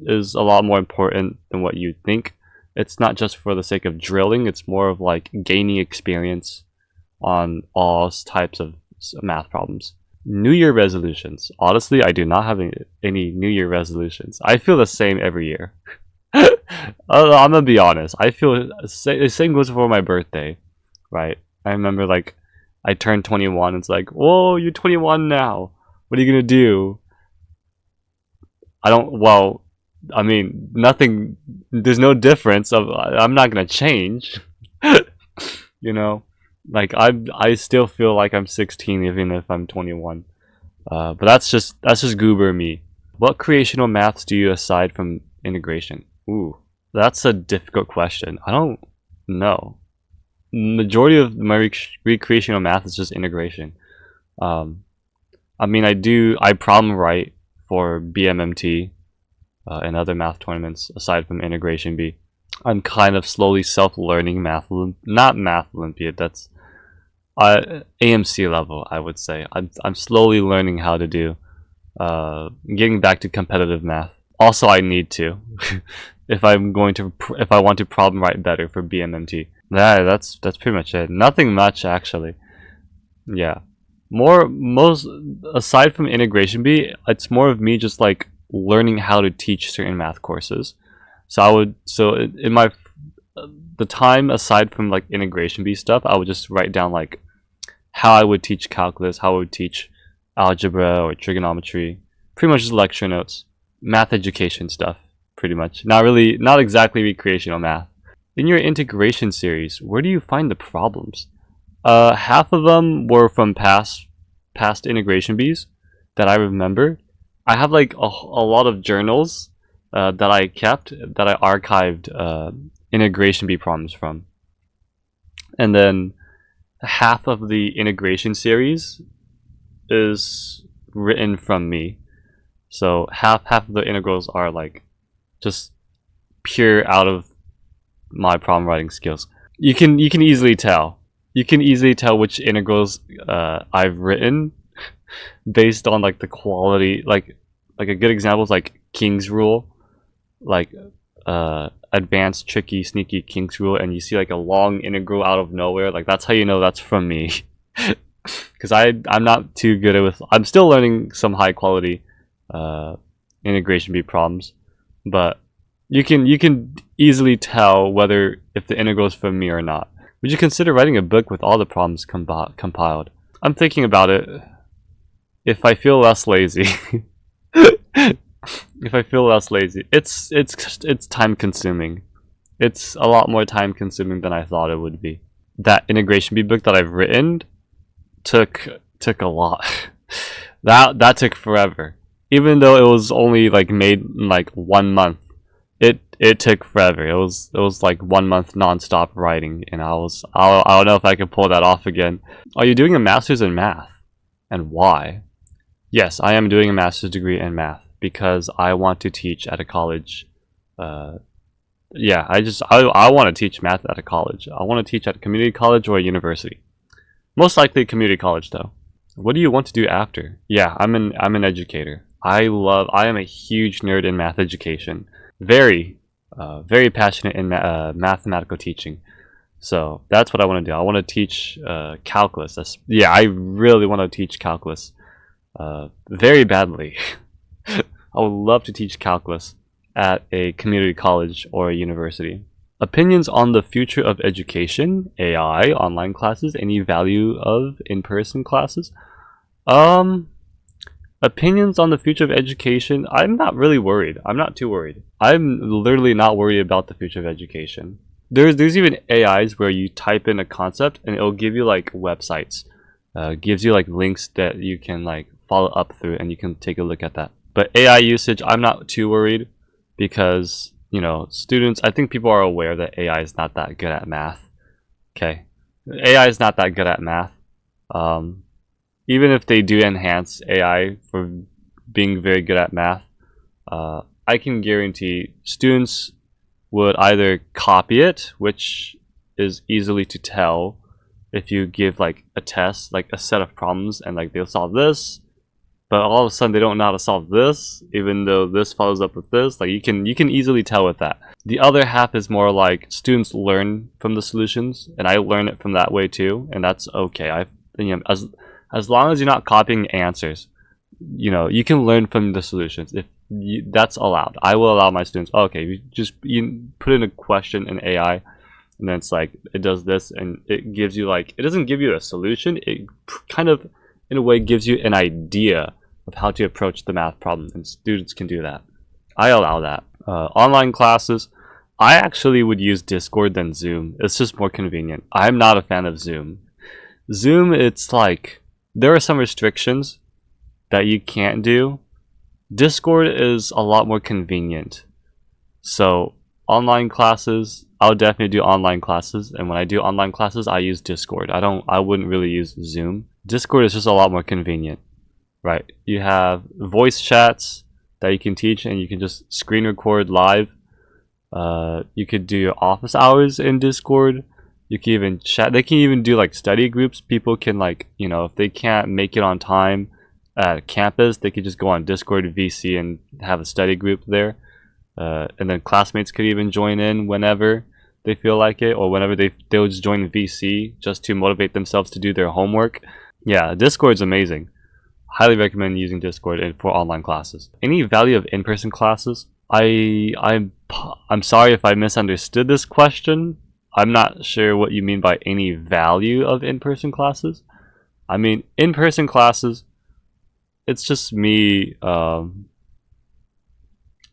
is a lot more important than what you think. It's not just for the sake of drilling, it's more of like gaining experience on all types of math problems. New Year resolutions. Honestly, I do not have any New Year resolutions. I feel the same every year. I'm gonna be honest. I feel the same goes for my birthday, right? I remember like I turned 21. It's like, whoa, you're 21 now. What are you gonna do? I mean, nothing. There's no difference. I'm not gonna change. Like I still feel like I'm 16 even if I'm 21. But that's just goober me. What creational maths do you aside from integration? Ooh, that's a difficult question. I don't know. Majority of my recreational math is just integration. I mean, I problem write for BMMT and other math tournaments aside from integration B. I'm kind of slowly self-learning not Math Olympiad. That's AMC level, I would say. I'm slowly learning how to do getting back to competitive math. Also, I need to if I want to problem write better for BMMT. That's pretty much it. Nothing much actually. Yeah. Aside from integration B, it's more of me just like learning how to teach certain math courses. So in the time aside from like integration B stuff, I would just write down like how I would teach calculus, how I would teach algebra or trigonometry, pretty much just lecture notes, math education stuff, pretty much. Not exactly recreational math. In your integration series, where do you find the problems? Half of them were from past integration Bs that I remember. I have like a lot of journals that I kept, that I archived integration B problems from. And then half of the integration series is written from me. So half of the integrals are like just pure out of my problem writing skills. You can easily tell. You can easily tell which integrals I've written based on like the quality. Like a good example is like King's rule, like advanced, tricky, sneaky King's rule, and you see like a long integral out of nowhere. Like that's how you know that's from me. Because I'm not too good at I'm still learning some high quality integration B problems, but you can easily tell whether if the integral is from me or not. Would you consider writing a book with all the problems compiled? I'm thinking about it. If I feel less lazy, it's time consuming. It's a lot more time consuming than I thought it would be. That integration B book that I've written took a lot. that took forever. Even though it was only like made in like 1 month, it took forever. It was like 1 month non-stop writing, and I don't know if I could pull that off again. Are you doing a master's in math, and why? Yes, I am doing a master's degree in math because I want to teach at a college yeah, I want to teach math at a college. I want to teach at a community college or a university. Most likely community college though. What do you want to do after? Yeah, I'm an educator. I am a huge nerd in math education. Very passionate in mathematical teaching. So that's what I want to do. I want to teach calculus. Yeah, I really want to teach calculus very badly. I would love to teach calculus at a community college or a university. Opinions on the future of education, AI, online classes, any value of in-person classes? Opinions on the future of education, I'm not really worried. I'm not too worried. I'm literally not worried about the future of education. There's even AIs where you type in a concept and it'll give you like websites. Gives you like links that you can like follow up through and you can take a look at that. But AI usage, I'm not too worried because, you know, students, I think people are aware that AI is not that good at math. Okay. AI is not that good at math. Even if they do enhance AI for being very good at math, I can guarantee students would either copy it, which is easily to tell if you give like a test, like a set of problems, and like they'll solve this, but all of a sudden they don't know how to solve this, even though this follows up with this. Like you can easily tell with that. The other half is more like students learn from the solutions, and I learn it from that way too, and that's okay. As long as you're not copying answers, you know, you can learn from the solutions. That's allowed. I will allow my students, okay, you put in a question in AI, and then it's like, it does this, and it gives you like, it doesn't give you a solution, it kind of, in a way, gives you an idea of how to approach the math problem, and students can do that. I allow that. Online classes, I actually would use Discord than Zoom. It's just more convenient. I'm not a fan of Zoom. Zoom, it's like, there are some restrictions that you can't do. Discord is a lot more convenient. So online classes, I'll definitely do online classes, and when I do online classes, I use Discord. I wouldn't really use Zoom. Discord is just a lot more convenient, right? You have voice chats that you can teach, and you can just screen record live. You could do your office hours in Discord. You can even chat. They can even do like study groups. People can, like, you know, if they can't make it on time at campus, they could just go on Discord VC and have a study group there. And then classmates could even join in whenever they feel like it, or whenever they'll just join VC just to motivate themselves to do their homework. Yeah, Discord's amazing. Highly recommend using Discord for online classes. Any value of in-person classes? I'm sorry if I misunderstood this question. I'm not sure what you mean by any value of in-person classes. I mean, in-person classes, it's just me. I'm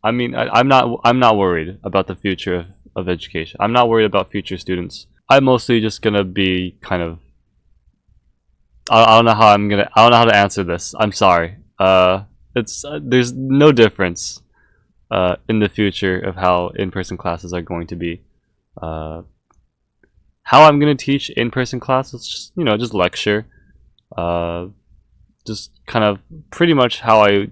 not worried about the future of education. I'm not worried about future students. I'm mostly just gonna be kind of. I don't know how to answer this. I'm sorry. There's no difference in the future of how in-person classes are going to be. How I'm gonna teach in-person classes, just, you know, just lecture, just kind of pretty much how I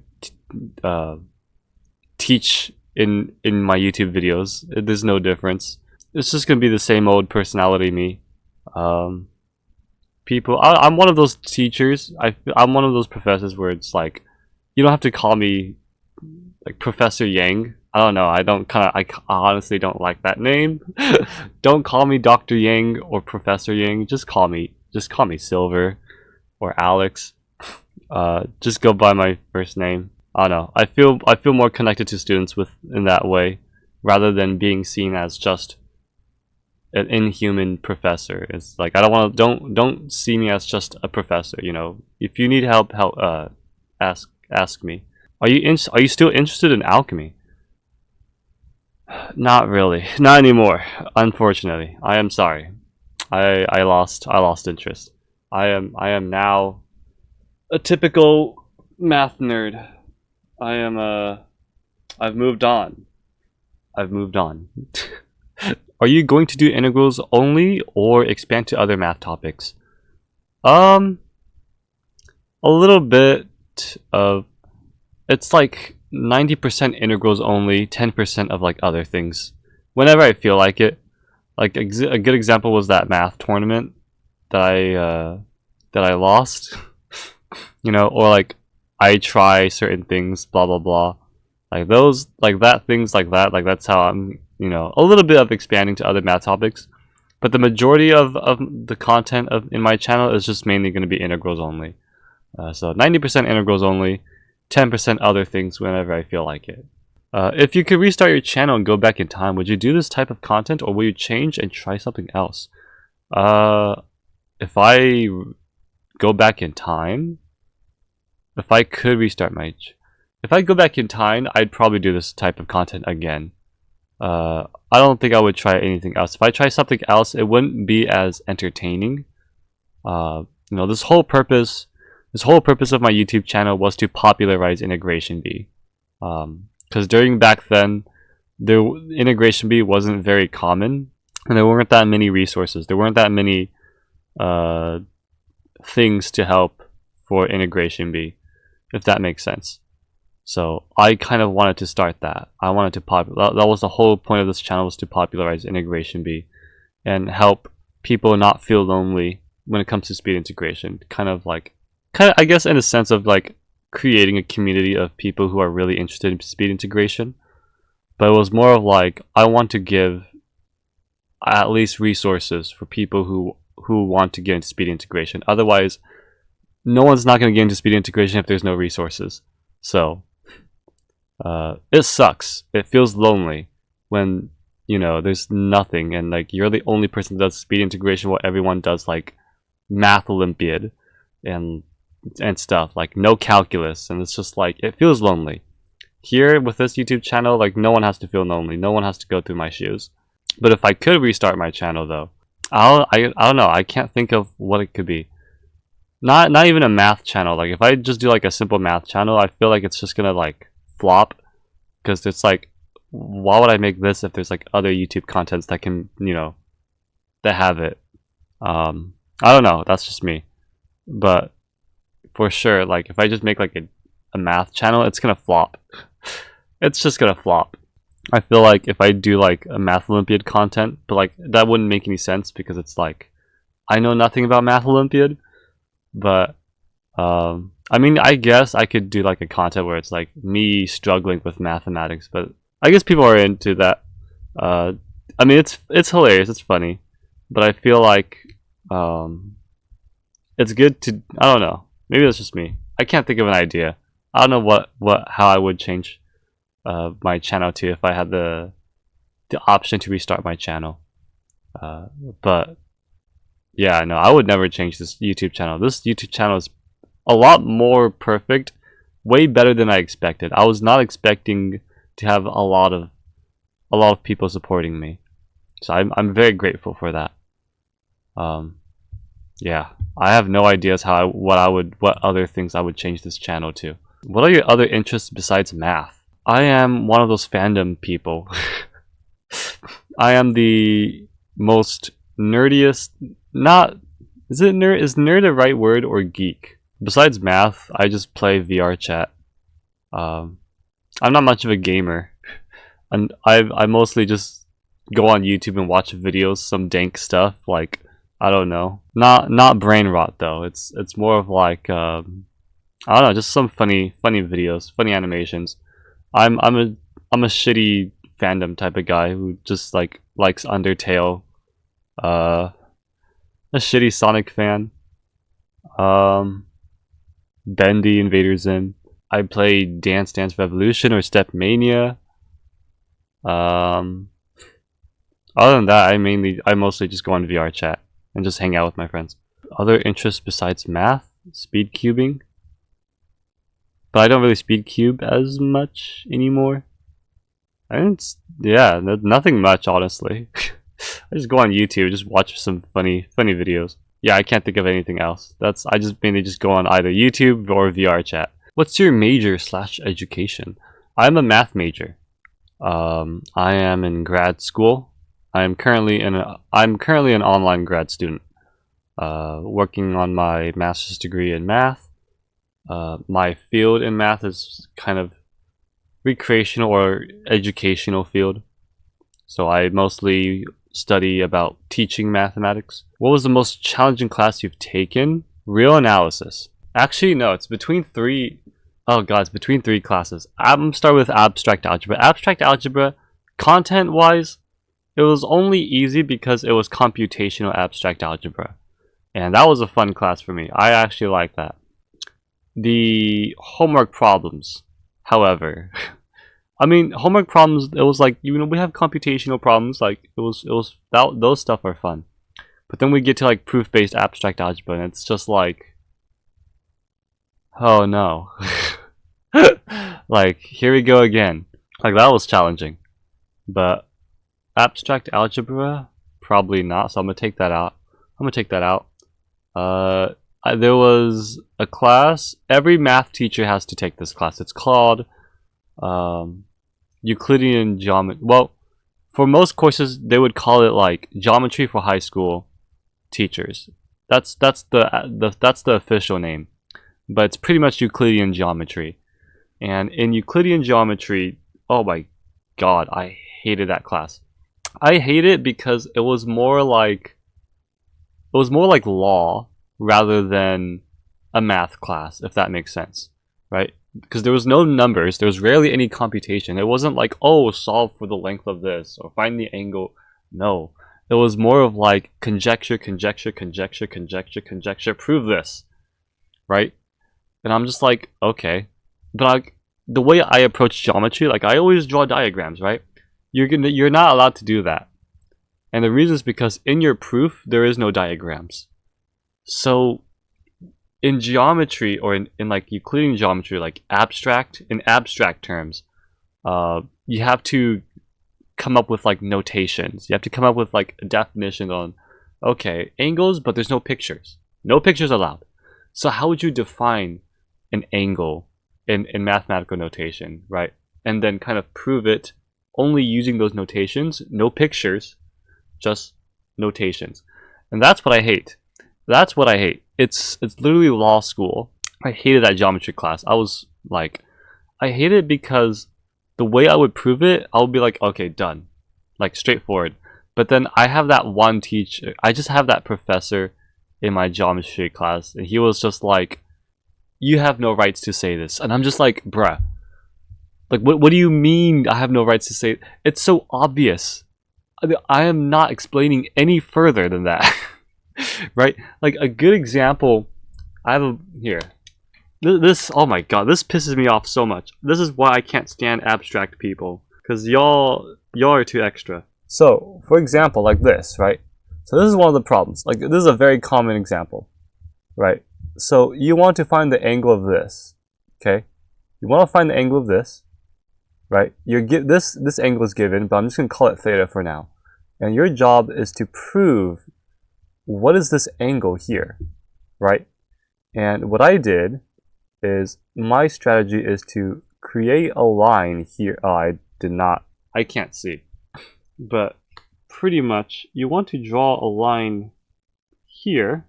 teach in my YouTube videos. There's no difference. It's just gonna be the same old personality me. I'm one of those teachers. I'm one of those professors where it's like, you don't have to call me like Professor Yang. I don't know. I honestly don't like that name. Don't call me Dr. Yang or Professor Yang. Just call me Silver or Alex. Just go by my first name. I don't know. I feel more connected to students in that way, rather than being seen as just an inhuman professor. It's like, I don't see me as just a professor. You know, if you need help, ask me. Are you still interested in alchemy? Not really. Not anymore. Unfortunately, I am sorry. I lost interest. I am now a typical math nerd. I've moved on. Are you going to do integrals only or expand to other math topics? A little bit of, it's like 90% integrals only, 10% of like other things. whenever I feel like it. Like a good example was that math tournament that I lost. You know, or like I try certain things, blah blah blah. Like those, like that, things like that. Like that's how I'm, you know, a little bit of expanding to other math topics. But the majority of the content in my channel is just mainly going to be integrals only. So 90% integrals only, 10% other things whenever I feel like it. If you could restart your channel and go back in time, would you do this type of content, or will you change and try something else? If I go back in time, if I could restart if I go back in time, I'd probably do this type of content again. I don't think I would try anything else. If I try something else, it wouldn't be as entertaining. You know, this whole purpose of my YouTube channel was to popularize integration B. Because during back then, the integration B wasn't very common, and there weren't that many resources. There weren't that many things to help for integration B, if that makes sense. So I kind of wanted to start that. I wanted to that was the whole point of this channel, was to popularize integration B and help people not feel lonely when it comes to speed integration. Kind of I guess in a sense of like creating a community of people who are really interested in speed integration. But it was more of like, I want to give at least resources for people who want to get into speed integration. Otherwise, no one's not going to get into speed integration if there's no resources. So it sucks. It feels lonely when, you know, there's nothing and like you're the only person that does speed integration while everyone does like Math Olympiad and stuff, like no calculus, and it's just like, it feels lonely. Here with this YouTube channel, like no one has to feel lonely, no one has to go through my shoes. But if I could restart my channel though, I don't know, I can't think of what it could be. Not even a math channel. Like if I just do like a simple math channel, I feel like it's just gonna like flop, because it's like, why would I make this if there's like other YouTube contents that can, you know, that have it. I don't know, that's just me. But for sure, like if I just make like a math channel, it's gonna flop. It's just gonna flop. I feel like if I do like a Math Olympiad content, but like that wouldn't make any sense, because it's like, I know nothing about Math Olympiad. But I mean, I guess I could do like a content where it's like me struggling with mathematics, but I guess people are into that. I mean, it's hilarious, it's funny, but I feel like it's good to, I don't know, maybe that's just me. I can't think of an idea. I don't know how I would change my channel to if I had the option to restart my channel. But yeah, no, I would never change this YouTube channel. This YouTube channel is a lot more perfect, way better than I expected. I was not expecting to have a lot of people supporting me, so I'm very grateful for that. Yeah, I have no ideas what other things I would change this channel to. What are your other interests besides math? I am one of those fandom people. I am the most nerdiest. Not, is nerd a right word, or geek? Besides math, I just play VR chat. I'm not much of a gamer, and I mostly just go on YouTube and watch videos, some dank stuff, like, I don't know, not brain rot though. It's more of like I don't know, just some funny videos, funny animations. I'm a shitty fandom type of guy who just like likes Undertale. A shitty Sonic fan. Bendy, Invader Zim. I play Dance Dance Revolution or Step Mania. Other than that, I mostly just go on VR chat and just hang out with my friends. Other interests besides math, speed cubing. But I don't really speed cube as much anymore. Yeah, nothing much, honestly. I just go on YouTube, just watch some funny videos. Yeah, I can't think of anything else. I just mainly just go on either YouTube or VR chat. What's your major / education? I'm a math major. I am in grad school. I'm currently an online grad student, working on my master's degree in math. My field in math is kind of recreational or educational field. So I mostly study about teaching mathematics. What was the most challenging class you've taken? Real analysis. Actually, no, it's between three. Oh god, it's between three classes. I'm start with abstract algebra. Abstract algebra, content-wise, it was only easy because it was computational abstract algebra. And that was a fun class for me. I actually like that. The homework problems, however, I mean, homework problems, it was like, you know, we have computational problems, like, those stuff are fun. But then we get to, like, proof-based abstract algebra, and it's just like, oh no. Like, here we go again. Like, that was challenging. But abstract algebra, probably not, so I'm gonna take that out. There was a class. Every math teacher has to take this class. It's called Euclidean Geometry. Well, for most courses, they would call it like Geometry for High School Teachers. That's the official name, but it's pretty much Euclidean Geometry. And in Euclidean Geometry, oh my god, I hated that class. I hate it because it was more like law rather than a math class, if that makes sense, right? Because there was no numbers, there was rarely any computation. It wasn't like, oh, solve for the length of this or find the angle. No, it was more of like conjecture, prove this, right? And I'm just like, okay, but like the way I approach geometry, like I always draw diagrams, right? You're not allowed to do that. And the reason is because in your proof, there is no diagrams. So in geometry, or in like Euclidean geometry, like in abstract terms, you have to come up with like notations. You have to come up with like a definition on, okay, angles, but there's no pictures. No pictures allowed. So how would you define an angle in mathematical notation, right? And then kind of prove it only using those notations, no pictures, just notations. And that's what I hate. That's what I hate. It's literally law school. I hated that geometry class. I was like, I hate it because the way I would prove it, I would be like, okay, done. Like, straightforward. But then I have that one teacher, I just have that professor in my geometry class, and he was just like, you have no rights to say this. And I'm just like, bruh. Like, what do you mean I have no rights to say it? It's so obvious. I mean, I am not explaining any further than that. Right? Like, a good example, I have here. This, oh my god, this pisses me off so much. This is why I can't stand abstract people. Because y'all are too extra. So, for example, like this, right? So this is one of the problems. Like, this is a very common example, right? So, you want to find the angle of this, okay? You want to find the angle of this, right? This angle is given, but I'm just going to call it theta for now. And your job is to prove what is this angle here, right? And what I did is, my strategy is to create a line here. Oh, I can't see. But pretty much, you want to draw a line here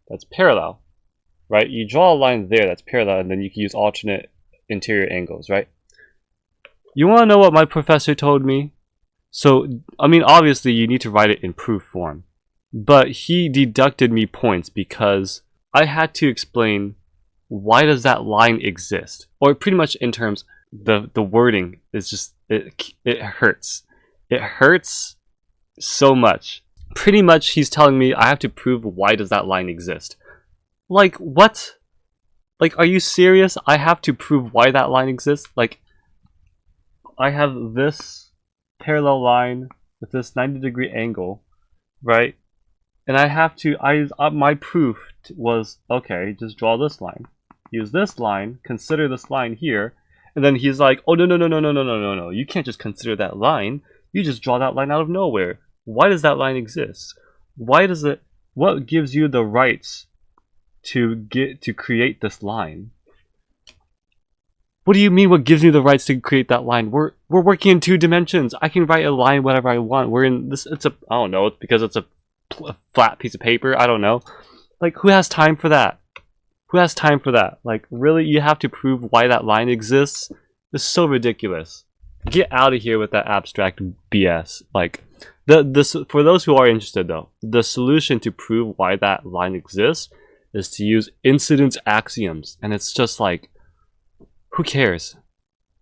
that's parallel, right? You draw a line there that's parallel, and then you can use alternate interior angles, right? You want to know what my professor told me? So, I mean, obviously you need to write it in proof form, but he deducted me points because I had to explain, why does that line exist? Or pretty much in terms, the wording is just, it hurts. It hurts so much. Pretty much he's telling me I have to prove, why does that line exist? Like, what? Like, are you serious? I have to prove why that line exists? Like, I have this parallel line with this 90-degree angle, right? And I have to, my proof was, okay, just draw this line. Use this line, consider this line here. And then he's like, oh, no. You can't just consider that line. You just draw that line out of nowhere. Why does that line exist? What gives you the rights to create this line? What do you mean, what gives me the rights to create that line? We're working in 2 dimensions. I can write a line whatever I want. We're in this, I don't know, it's because it's a flat piece of paper. I don't know. Like, who has time for that? Who has time for that? Like, really, you have to prove why that line exists? It's so ridiculous. Get out of here with that abstract BS. Like, for those who are interested though, the solution to prove why that line exists is to use incidence axioms, and it's just like, who cares?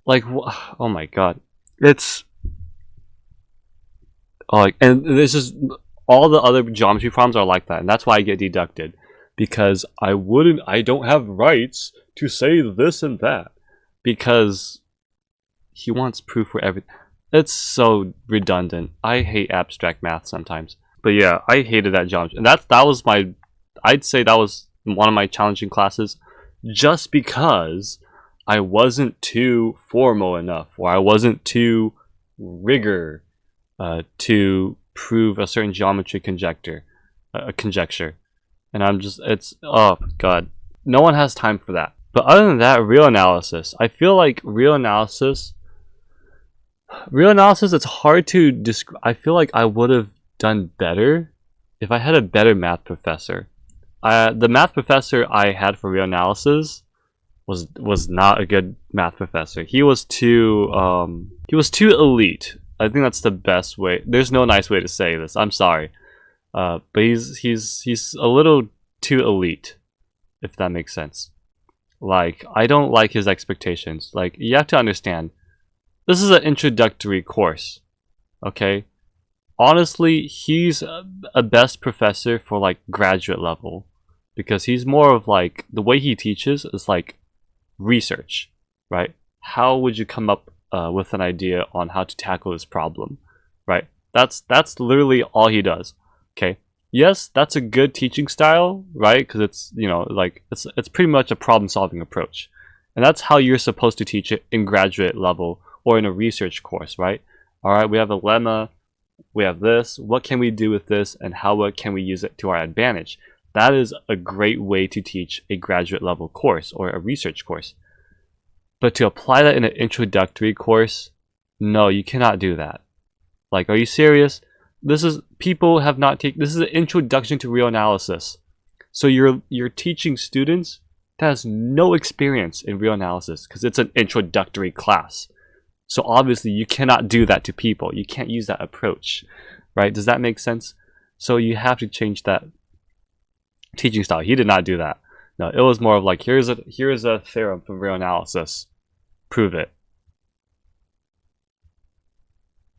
Like, oh my god, it's like, and this is all the other geometry problems are like that, and that's why I get deducted, because I don't have rights to say this and that, because he wants proof for everything. It's so redundant. I hate abstract math sometimes. But yeah, I hated that geometry. And that was my, I'd say that was one of my challenging classes, just because I wasn't too formal enough, or I wasn't too rigor to prove a certain geometry conjecture. And I'm just, it's, oh god. No one has time for that. But other than that, real analysis. I feel like real analysis, it's hard to describe. I feel like I would have done better if I had a better math professor. The math professor I had for real analysis was not a good math professor. He was too elite. I think that's the best way. There's no nice way to say this. I'm sorry, but he's a little too elite, if that makes sense. Like, I don't like his expectations. Like, you have to understand, this is an introductory course, okay? Honestly, he's a best professor for like graduate level, because he's more of like, the way he teaches is like research, right? How would you come up with an idea on how to tackle this problem, right? That's literally all he does, okay? Yes, that's a good teaching style, right? Because it's, you know, like, it's pretty much a problem-solving approach, and that's how you're supposed to teach it in graduate level or in a research course, right? All right, we have a lemma, we have this, what can we do with this, and how can we use it to our advantage? That is a great way to teach a graduate level course or a research course. But to apply that in an introductory course, no, you cannot do that. Like, are you serious? This is, people have not taken, this is an introduction to real analysis. So you're teaching students that has no experience in real analysis, because it's an introductory class. So obviously you cannot do that to people. You can't use that approach, right? Does that make sense? So you have to change that teaching style. He did not do that. No, it was more of like, here's a theorem from real analysis. Prove it.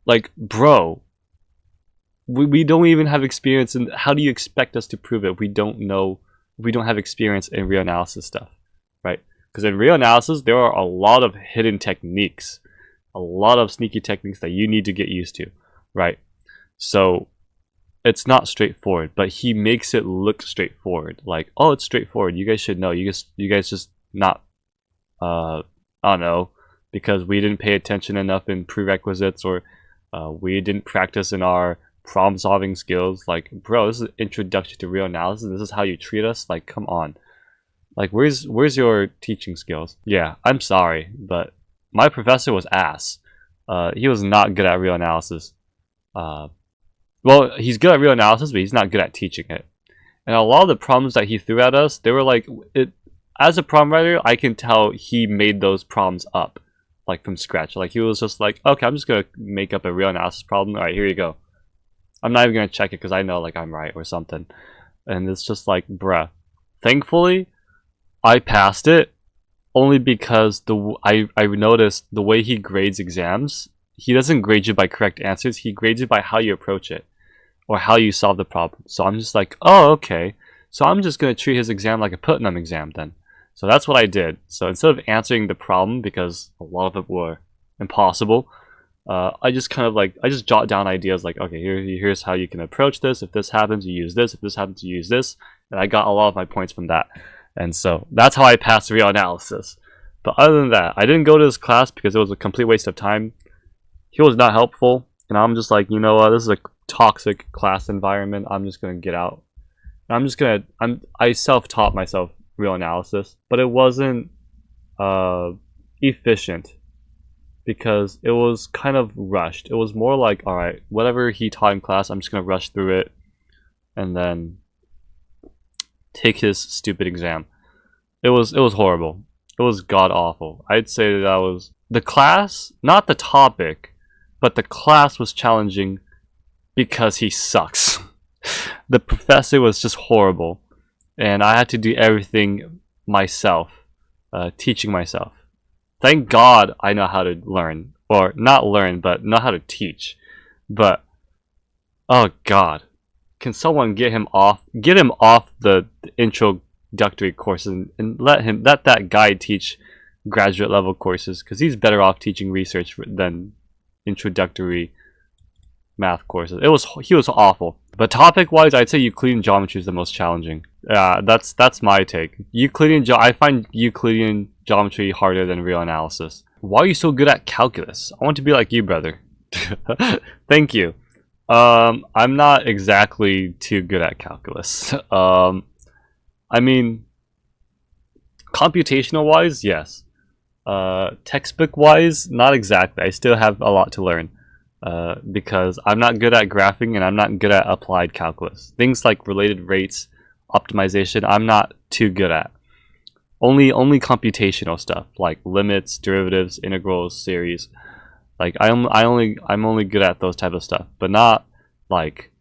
Like, bro, we don't even have experience in, how do you expect us to prove it? We don't know, we don't have experience in real analysis stuff, right? Because in real analysis, there are a lot of hidden techniques, a lot of sneaky techniques that you need to get used to, right? So it's not straightforward, but he makes it look straightforward. Like, oh, it's straightforward. You guys should know. You guys just not, I don't know, because we didn't pay attention enough in prerequisites, or we didn't practice in our problem-solving skills. Like, bro, this is an introduction to real analysis. This is how you treat us. Like, come on. Like, where's your teaching skills? Yeah, I'm sorry, but my professor was ass. He was not good at real analysis. Well, he's good at real analysis, but he's not good at teaching it. And a lot of the problems that he threw at us, they were like, as a problem writer, I can tell he made those problems up, like, from scratch. Like, he was just like, okay, I'm just gonna make up a real analysis problem. All right, here you go. I'm not even gonna check it because I know, like, I'm right or something. And it's just like, bruh. Thankfully, I passed it, only because I noticed the way he grades exams, he doesn't grade you by correct answers, he grades you by how you approach it, or how you solve the problem. So I'm just like, oh, okay. So I'm just going to treat his exam like a Putnam exam then. So that's what I did. So instead of answering the problem, because a lot of them were impossible, I just kind of like, I just jot down ideas like, okay, here's how you can approach this. If this happens, you use this. If this happens, you use this. And I got a lot of my points from that. And so that's how I passed real analysis. But other than that, I didn't go to this class because it was a complete waste of time. He was not helpful. And I'm just like, you know what, this is a toxic class environment. I'm just going to get out. I self-taught myself real analysis, but it wasn't efficient because it was kind of rushed. It was more like, all right, whatever he taught in class, I'm just going to rush through it and then take his stupid exam. It was horrible. It was god awful. I'd say that was the class, not the topic, but the class was challenging because he sucks. The professor was just horrible, and I had to do everything myself, teaching myself. Thank God I know how to learn, or not learn, but know how to teach. But oh God, can someone get him off the introductory courses and let that guy teach graduate level courses, because he's better off teaching research than introductory math courses. He was awful. But topic wise, I'd say Euclidean geometry is the most challenging. That's my take. I find Euclidean geometry harder than real analysis. Why are you so good at calculus? I want to be like you, brother. Thank you. I'm not exactly too good at calculus. I mean, computational wise, yes. Textbook wise, not exactly. I still have a lot to learn. Because I'm not good at graphing and I'm not good at applied calculus. Things like related rates, optimization, I'm not too good at. Only computational stuff like limits, derivatives, integrals, series. Like I'm only good at those type of stuff, but not like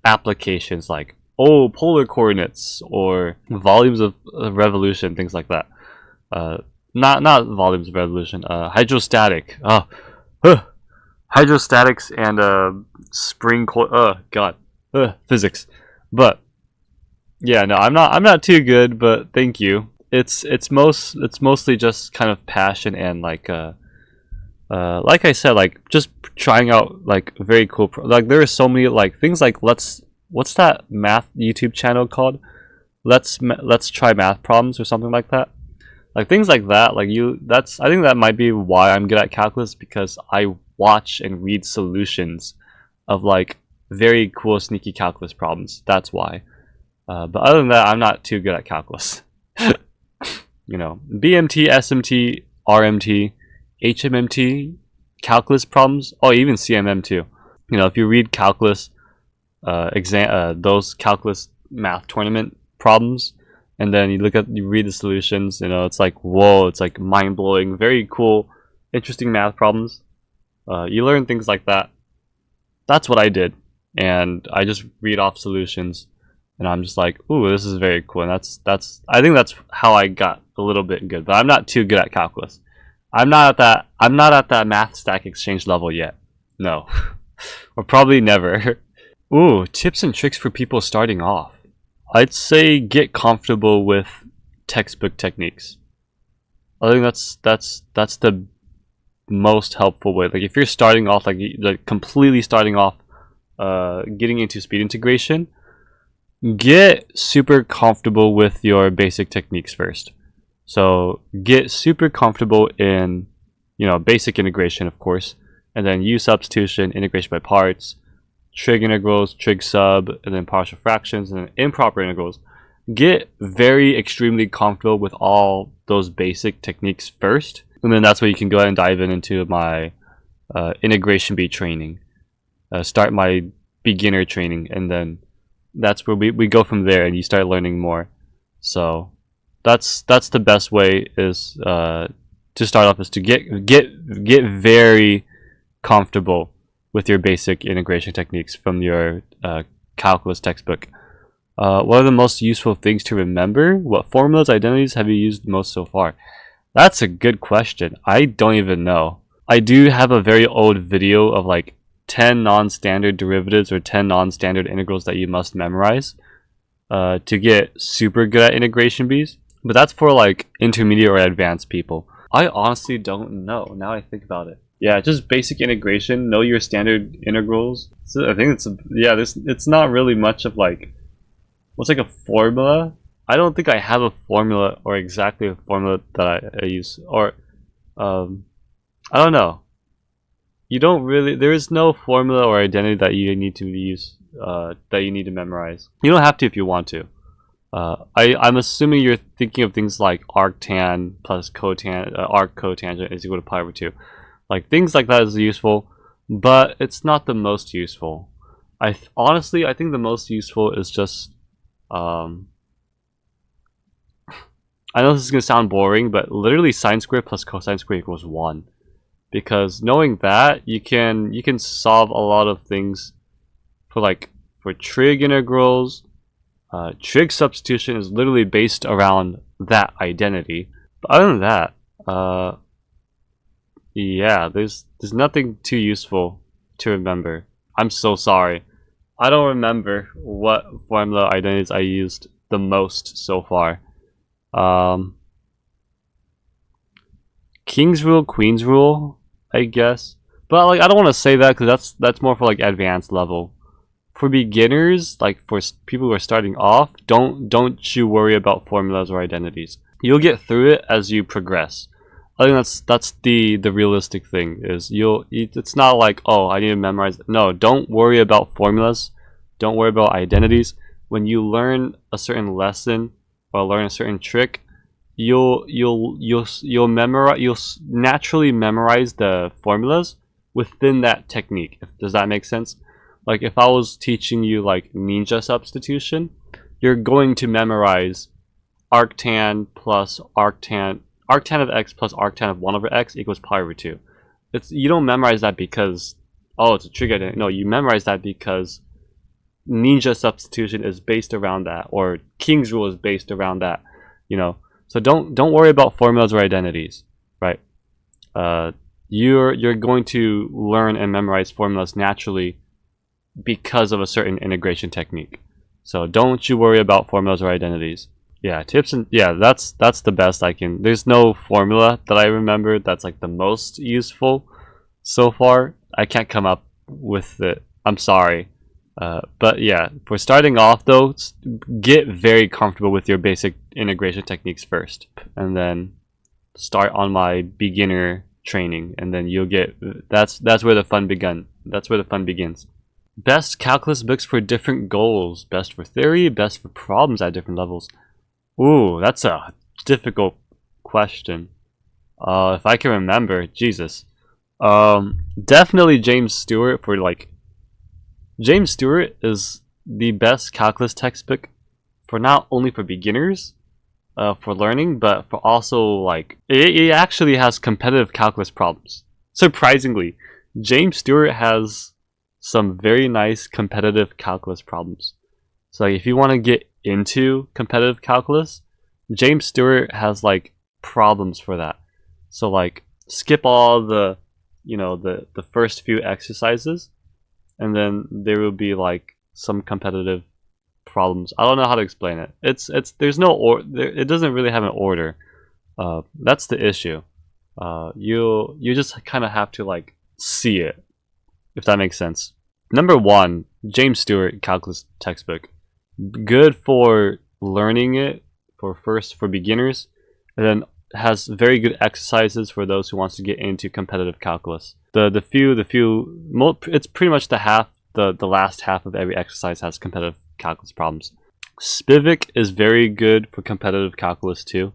applications like polar coordinates or volumes of revolution, things like that. Not volumes of revolution. Hydrostatic. Hydrostatics and spring physics. But yeah, no, I'm not too good, but thank you. It's mostly just kind of passion and like I said, like just trying out like very cool like there are so many like things like what's that math YouTube channel called? Let's try math problems or something like that. Like things like that, like I think that might be why I'm good at calculus, because I watch and read solutions of like very cool sneaky calculus problems. That's why. But other than that, I'm not too good at calculus. You know, BMT, SMT, RMT, HMMT, calculus problems. Oh, even CMM too. You know, if you read calculus those calculus math tournament problems, and then you read the solutions, you know, it's like whoa, it's like mind-blowing, very cool, interesting math problems. You learn things like that. That's what I did, and I just read off solutions, and I'm just like, ooh, this is very cool. And I think that's how I got a little bit good, but I'm not too good at calculus. I'm not at that math stack exchange level yet. No, or probably never. Ooh, tips and tricks for people starting off. I'd say get comfortable with textbook techniques. I think that's the most helpful way. Like if you're starting off, like completely starting off, getting into speed integration, get super comfortable with your basic techniques first. So get super comfortable in, you know, basic integration, of course, and then u-substitution, integration by parts, trig integrals, trig sub, and then partial fractions, and then improper integrals. Get very extremely comfortable with all those basic techniques first, and then that's where you can go ahead and dive into my integration B training, start my beginner training, and then that's where we go from there, and you start learning more. So that's the best way is to start off, is to get very comfortable with your basic integration techniques from your calculus textbook. What are the most useful things to remember? What formulas, identities have you used most so far? That's a good question. I don't even know. I do have a very old video of like 10 non-standard derivatives or 10 non-standard integrals that you must memorize to get super good at integration Bs. But that's for like intermediate or advanced people. I honestly don't know, now I think about it. Yeah, just basic integration, know your standard integrals. So I think it's not really much of like, what's like a formula? I don't think I have a formula or exactly a formula that I use, or I don't know. You don't really, there is no formula or identity that you need to use, that you need to memorize. You don't have to if you want to. I'm assuming you're thinking of things like arctan plus arc cotangent is equal to pi over 2. Like things like that is useful, but it's not the most useful. Honestly, I think the most useful is just I know this is gonna sound boring, but literally sine squared plus cosine squared equals 1. Because knowing that, you can solve a lot of things for trig integrals. Trig substitution is literally based around that identity. But other than that, yeah, there's nothing too useful to remember. I'm so sorry. I don't remember what formula identities I used the most so far. King's rule, queen's rule, I guess. But like, I don't want to say that because that's more for like advanced level. For beginners, like for people who are starting off, don't you worry about formulas or identities. You'll get through it as you progress. I think that's the realistic thing is it's not like, oh, I need to memorize. No, don't worry about formulas. Don't worry about identities. When you learn a certain lesson or learn a certain trick, you'll naturally memorize the formulas within that technique. Does that make sense? Like if I was teaching you like ninja substitution, you're going to memorize arctan plus arctan of x plus arctan of 1 over x equals pi over 2. You don't memorize that because, oh, it's a trig identity. No, you memorize that because ninja substitution is based around that, or King's rule is based around that, you know. So don't worry about formulas or identities, right? You're going to learn and memorize formulas naturally because of a certain integration technique. So don't you worry about formulas or identities. Yeah, tips and yeah, that's the best I can. There's no formula that I remember that's like the most useful so far. I can't come up with it. I'm sorry. But yeah, for starting off though, get very comfortable with your basic integration techniques first, and then start on my beginner training, and then you'll get that's where the fun begun. That's where the fun begins. Best calculus books for different goals. Best for theory, best for problems at different levels. Ooh, that's a difficult question. If I can remember, Jesus. Definitely James Stewart for like. James Stewart is the best calculus textbook for not only for beginners, for learning, but for also like it actually has competitive calculus problems. Surprisingly, James Stewart has some very nice competitive calculus problems. So like, if you want to get into competitive calculus, James Stewart has like problems for that. So like skip all the the first few exercises, and then there will be like some competitive problems. I don't know how to explain it. There's no it doesn't really have an order. That's the issue. You just kind of have to like see it, if that makes sense. Number 1, James Stewart calculus textbook. Good for learning it for beginners, and then has very good exercises for those who wants to get into competitive calculus. It's pretty much the last half of every exercise has competitive calculus problems. Spivak is very good for competitive calculus too.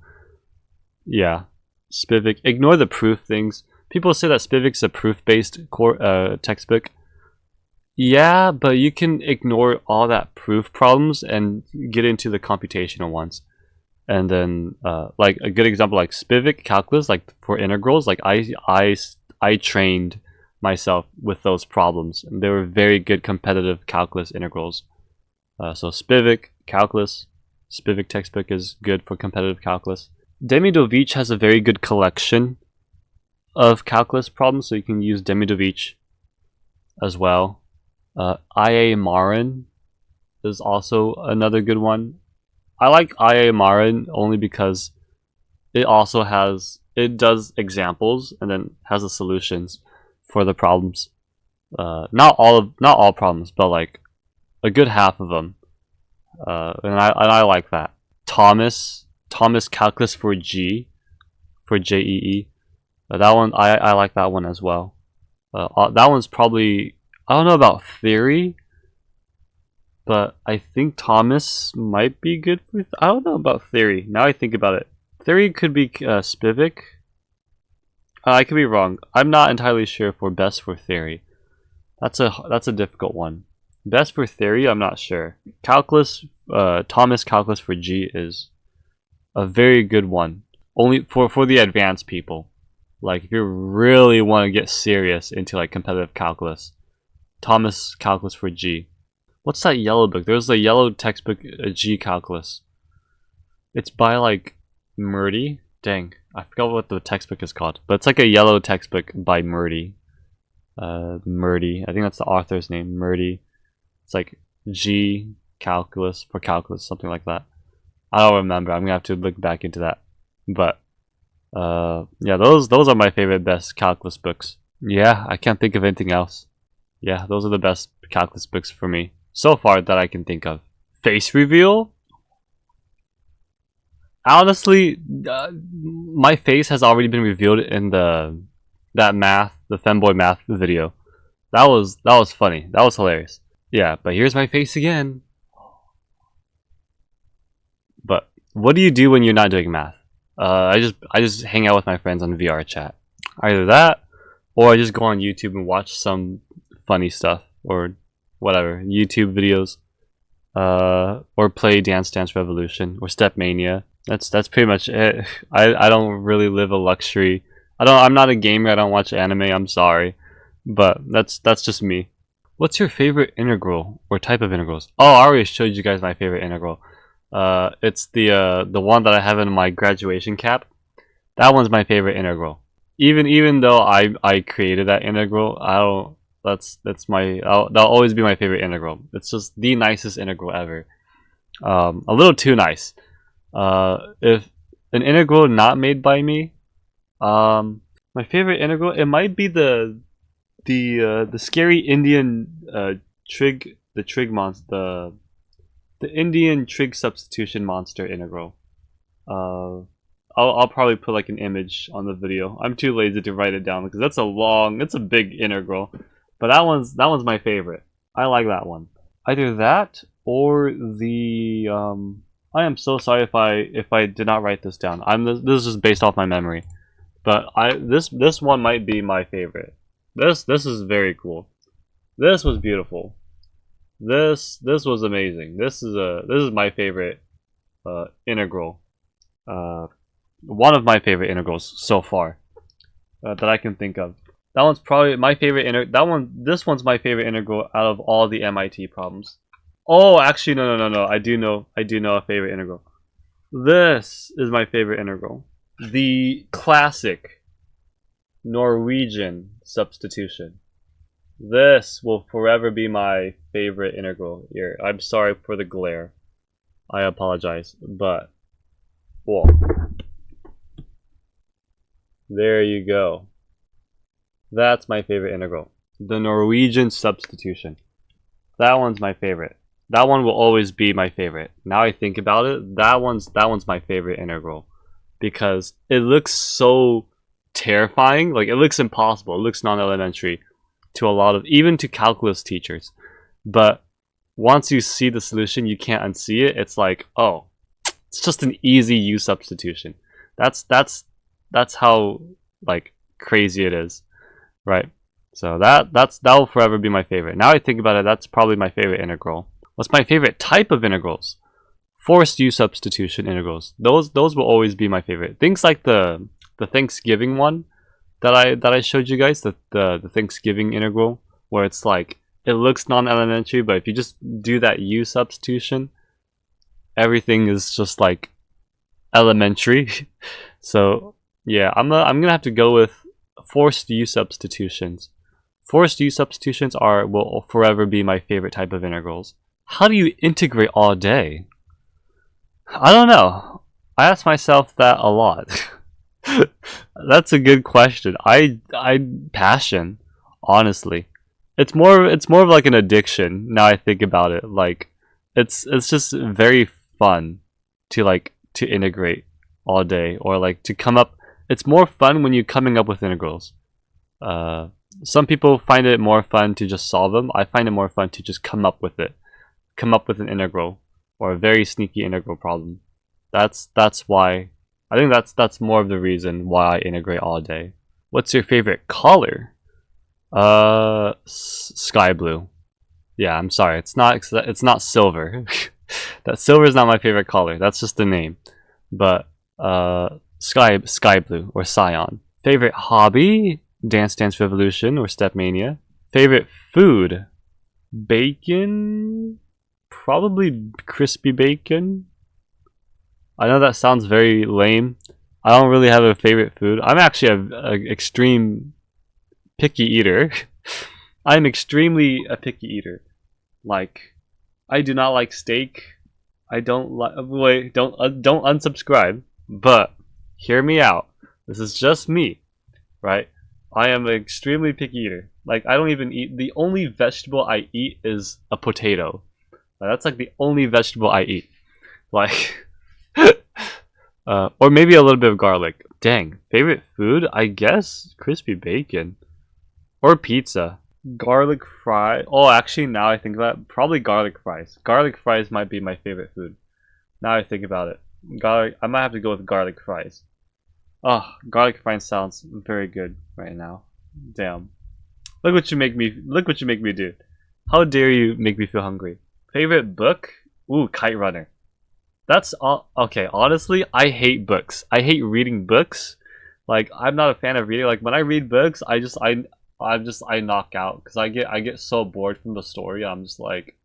Yeah, Spivak. Ignore the proof things. People say that Spivak's a proof-based textbook. Yeah, but you can ignore all that proof problems and get into the computational ones. And then, like a good example, like Spivak calculus, like for integrals, like I trained myself with those problems, and they were very good competitive calculus integrals. So Spivak calculus, Spivak textbook is good for competitive calculus. Demidovich has a very good collection of calculus problems, so you can use Demidovich as well. IA Marin is also another good one. I like IA Marin only because it does examples and then has the solutions for the problems. Not all problems, but like a good half of them. And I like that. Thomas calculus for JEE. That one I like that one as well. That one's probably, I don't know about theory, but I think Thomas might be good for. I don't know about theory. Now I think about it, theory could be Spivak. I could be wrong. I'm not entirely sure for best for theory. That's a difficult one. Best for theory, I'm not sure. Calculus, Thomas calculus for G is A very good one. Only for the advanced people. Like if you really want to get serious into like competitive calculus. Thomas Calculus for G. What's that yellow book? There's a yellow textbook, G Calculus. It's by like Murdy. Dang, I forgot what the textbook is called. But it's like a yellow textbook by Murdy. Murdy. I think that's the author's name. Murdy. It's like G Calculus for calculus, something like that. I don't remember. I'm gonna have to look back into that. But yeah, those are my favorite best calculus books. Yeah, I can't think of anything else. Yeah, those are the best calculus books for me so far that I can think of. Face reveal? Honestly, my face has already been revealed in the femboy math video. That was funny. That was hilarious. Yeah, but here's my face again. But what do you do when you're not doing math? I just hang out with my friends on VR chat. Either that, or I just go on YouTube and watch some funny stuff or whatever YouTube videos, or play Dance Dance Revolution or Step Mania. That's pretty much it. I don't really live a luxury. I'm not a gamer. I don't watch anime. I'm sorry, but that's just me. What's your favorite integral or type of integrals? Oh, I already showed you guys my favorite integral. It's the one that I have in my graduation cap. That one's my favorite integral. Even though I created that integral, I don't. That'll always be my favorite integral. It's just the nicest integral ever. A little too nice. If an integral not made by me, my favorite integral, it might be the scary Indian trig monster, the Indian trig substitution monster integral. I'll probably put like an image on the video. I'm too lazy to write it down because that's a big integral. But that one's my favorite. I like that one. Either that or the I am so sorry if I did not write this down. This is just based off my memory. But this one might be my favorite. This is very cool. This was beautiful. This was amazing. This is my favorite integral. One of my favorite integrals so far that I can think of. That one's probably my favorite this one's my favorite integral out of all the MIT problems. Oh, actually no. I do know a favorite integral. This is my favorite integral. The classic Norwegian substitution. This will forever be my favorite integral here. I'm sorry for the glare. I apologize, but whoa. There you go. That's my favorite integral. The Norwegian substitution. That one's my favorite. That one will always be my favorite. Now I think about it, that one's my favorite integral. Because it looks so terrifying. Like, it looks impossible. It looks non-elementary to a lot of, even to calculus teachers. But once you see the solution, you can't unsee it. It's like, oh, it's just an easy u-substitution. That's how, like, crazy it is. Right, so that will forever be my favorite. Now I think about it, that's probably my favorite integral. What's my favorite type of integrals? Forced u-substitution integrals. Those will always be my favorite. Things like the Thanksgiving one that I showed you guys, the Thanksgiving integral, where it's like it looks non-elementary, but if you just do that u-substitution, everything is just like elementary. So yeah, I'm gonna have to go with forced u-substitutions. Forced u-substitutions will forever be my favorite type of integrals. How do you integrate all day? I don't know. I ask myself that a lot. That's a good question. I passion, honestly. It's more of like an addiction now I think about it. Like it's just very fun to integrate all day, or like to come up. It's more fun when you're coming up with integrals. Some people find it more fun to just solve them. I find it more fun to just come up with it. Come up with an integral, or a very sneaky integral problem. That's why. I think that's more of the reason why I integrate all day. What's your favorite color? Sky blue. Yeah, I'm sorry. It's not silver. That silver is not my favorite color. That's just the name. but sky blue or cyan. Favorite hobby? Dance Dance Revolution or Step Mania. Favorite food? Bacon? Probably crispy bacon. I know that sounds very lame. I don't really have a favorite food. I'm actually a extreme picky eater. I'm extremely a picky eater. Like, I do not like steak. I don't like. Wait, don't unsubscribe. But hear me out. This is just me, right? I am an extremely picky eater. Like, I don't even eat. The only vegetable I eat is a potato. That's like the only vegetable I eat. Like, or maybe a little bit of garlic. Dang, favorite food? I guess crispy bacon or pizza. Garlic fry. Oh, actually, now I think about it, probably garlic fries. Garlic fries might be my favorite food. Now I think about it, garlic. I might have to go with garlic fries. Oh, garlic fries sounds very good right now. Damn. Look what you make me. Look what you make me do. How dare you make me feel hungry? Favorite book? Ooh, Kite Runner. That's all. Okay, honestly, I hate books. I hate reading books. Like, I'm not a fan of reading. Like, when I read books, I knock out because I get so bored from the story. I'm just like,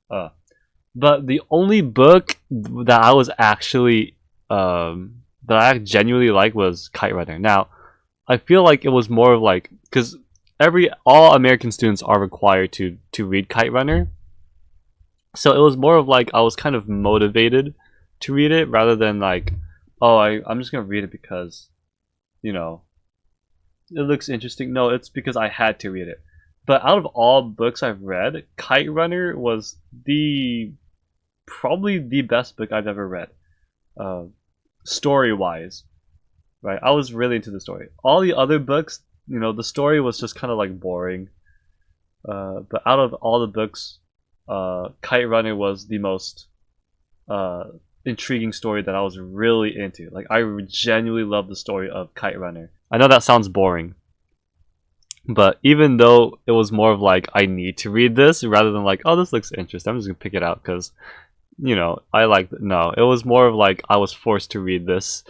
But the only book that I was actually that I genuinely like was Kite Runner. Now, I feel like it was more of like, because all American students are required to read Kite Runner, so it was more of like I was kind of motivated to read it rather than like, oh, I'm just gonna read it because, you know, it looks interesting. No, it's because I had to read it. But out of all books I've read, Kite Runner was probably the best book I've ever read, story wise. Right, I was really into the story. All the other books, the story was just kind of like boring. But out of all the books, Kite Runner was the most intriguing story that I was really into. Like, I genuinely love the story of Kite Runner. I know that sounds boring, but even though it was more of like, I need to read this rather than like, oh, this looks interesting, I'm just gonna pick it out because, I like it. No, it was more of like I was forced to read this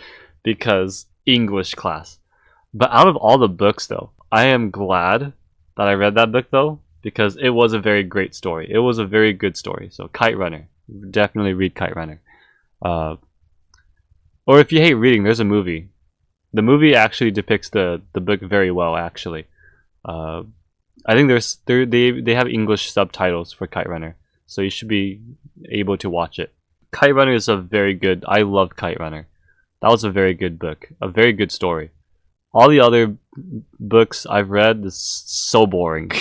because English class. But out of all the books, though, I am glad that I read that book, though, because it was a very great story. It was a very good story. So Kite Runner, definitely read Kite Runner. Or if you hate reading, there's a movie. The movie actually depicts the book very well. Actually, I think they have English subtitles for Kite Runner, so you should be able to watch it. Kite Runner is a very good. I love Kite Runner. That was a very good book, a very good story. All the other books I've read is so boring.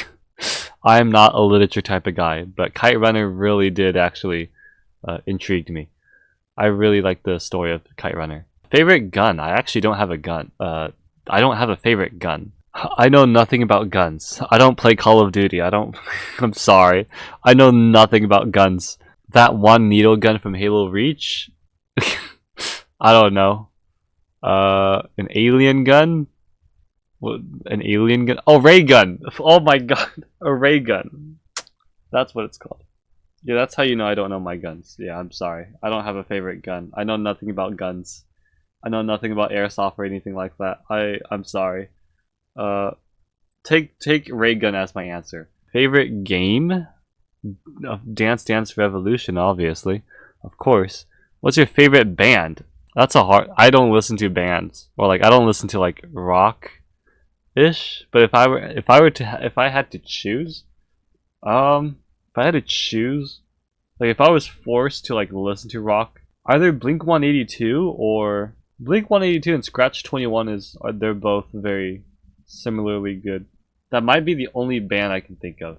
I am not a literature type of guy, but Kite Runner really did actually intrigue me. I really like the story of Kite Runner. Favorite gun? I actually don't have a gun. I don't have a favorite gun. I know nothing about guns. I don't play Call of Duty. I'm sorry. I know nothing about guns. That one needle gun from Halo Reach? I don't know. An alien gun? What, an alien gun? Oh, ray gun! Oh my god, a ray gun. That's what it's called. Yeah, that's how you know I don't know my guns. Yeah, I'm sorry. I don't have a favorite gun. I know nothing about guns. I know nothing about airsoft or anything like that. I'm sorry. Take ray gun as my answer. Favorite game? Dance Dance Revolution, obviously. Of course. What's your favorite band? That's a hard. I don't listen to bands, or like I don't listen to like rock ish. But if I had to choose, if I had to choose, like if I was forced to like listen to rock, either Blink 182 or Blink 182 and Scratch 21 they're both very similarly good. That might be the only band I can think of,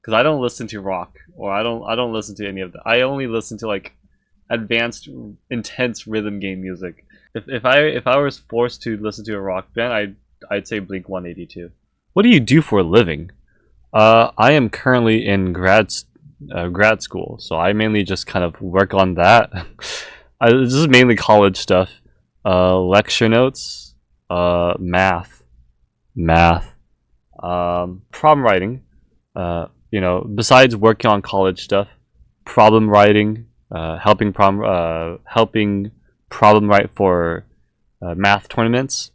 because I don't listen to rock, or I don't listen to any of that. I only listen to like advanced, intense rhythm game music. If I was forced to listen to a rock band, I'd say Blink 182. What do you do for a living? I am currently in grad school, so I mainly just kind of work on that. This is mainly college stuff. Lecture notes, math, problem writing. Besides working on college stuff, problem writing, helping problem right for math tournaments,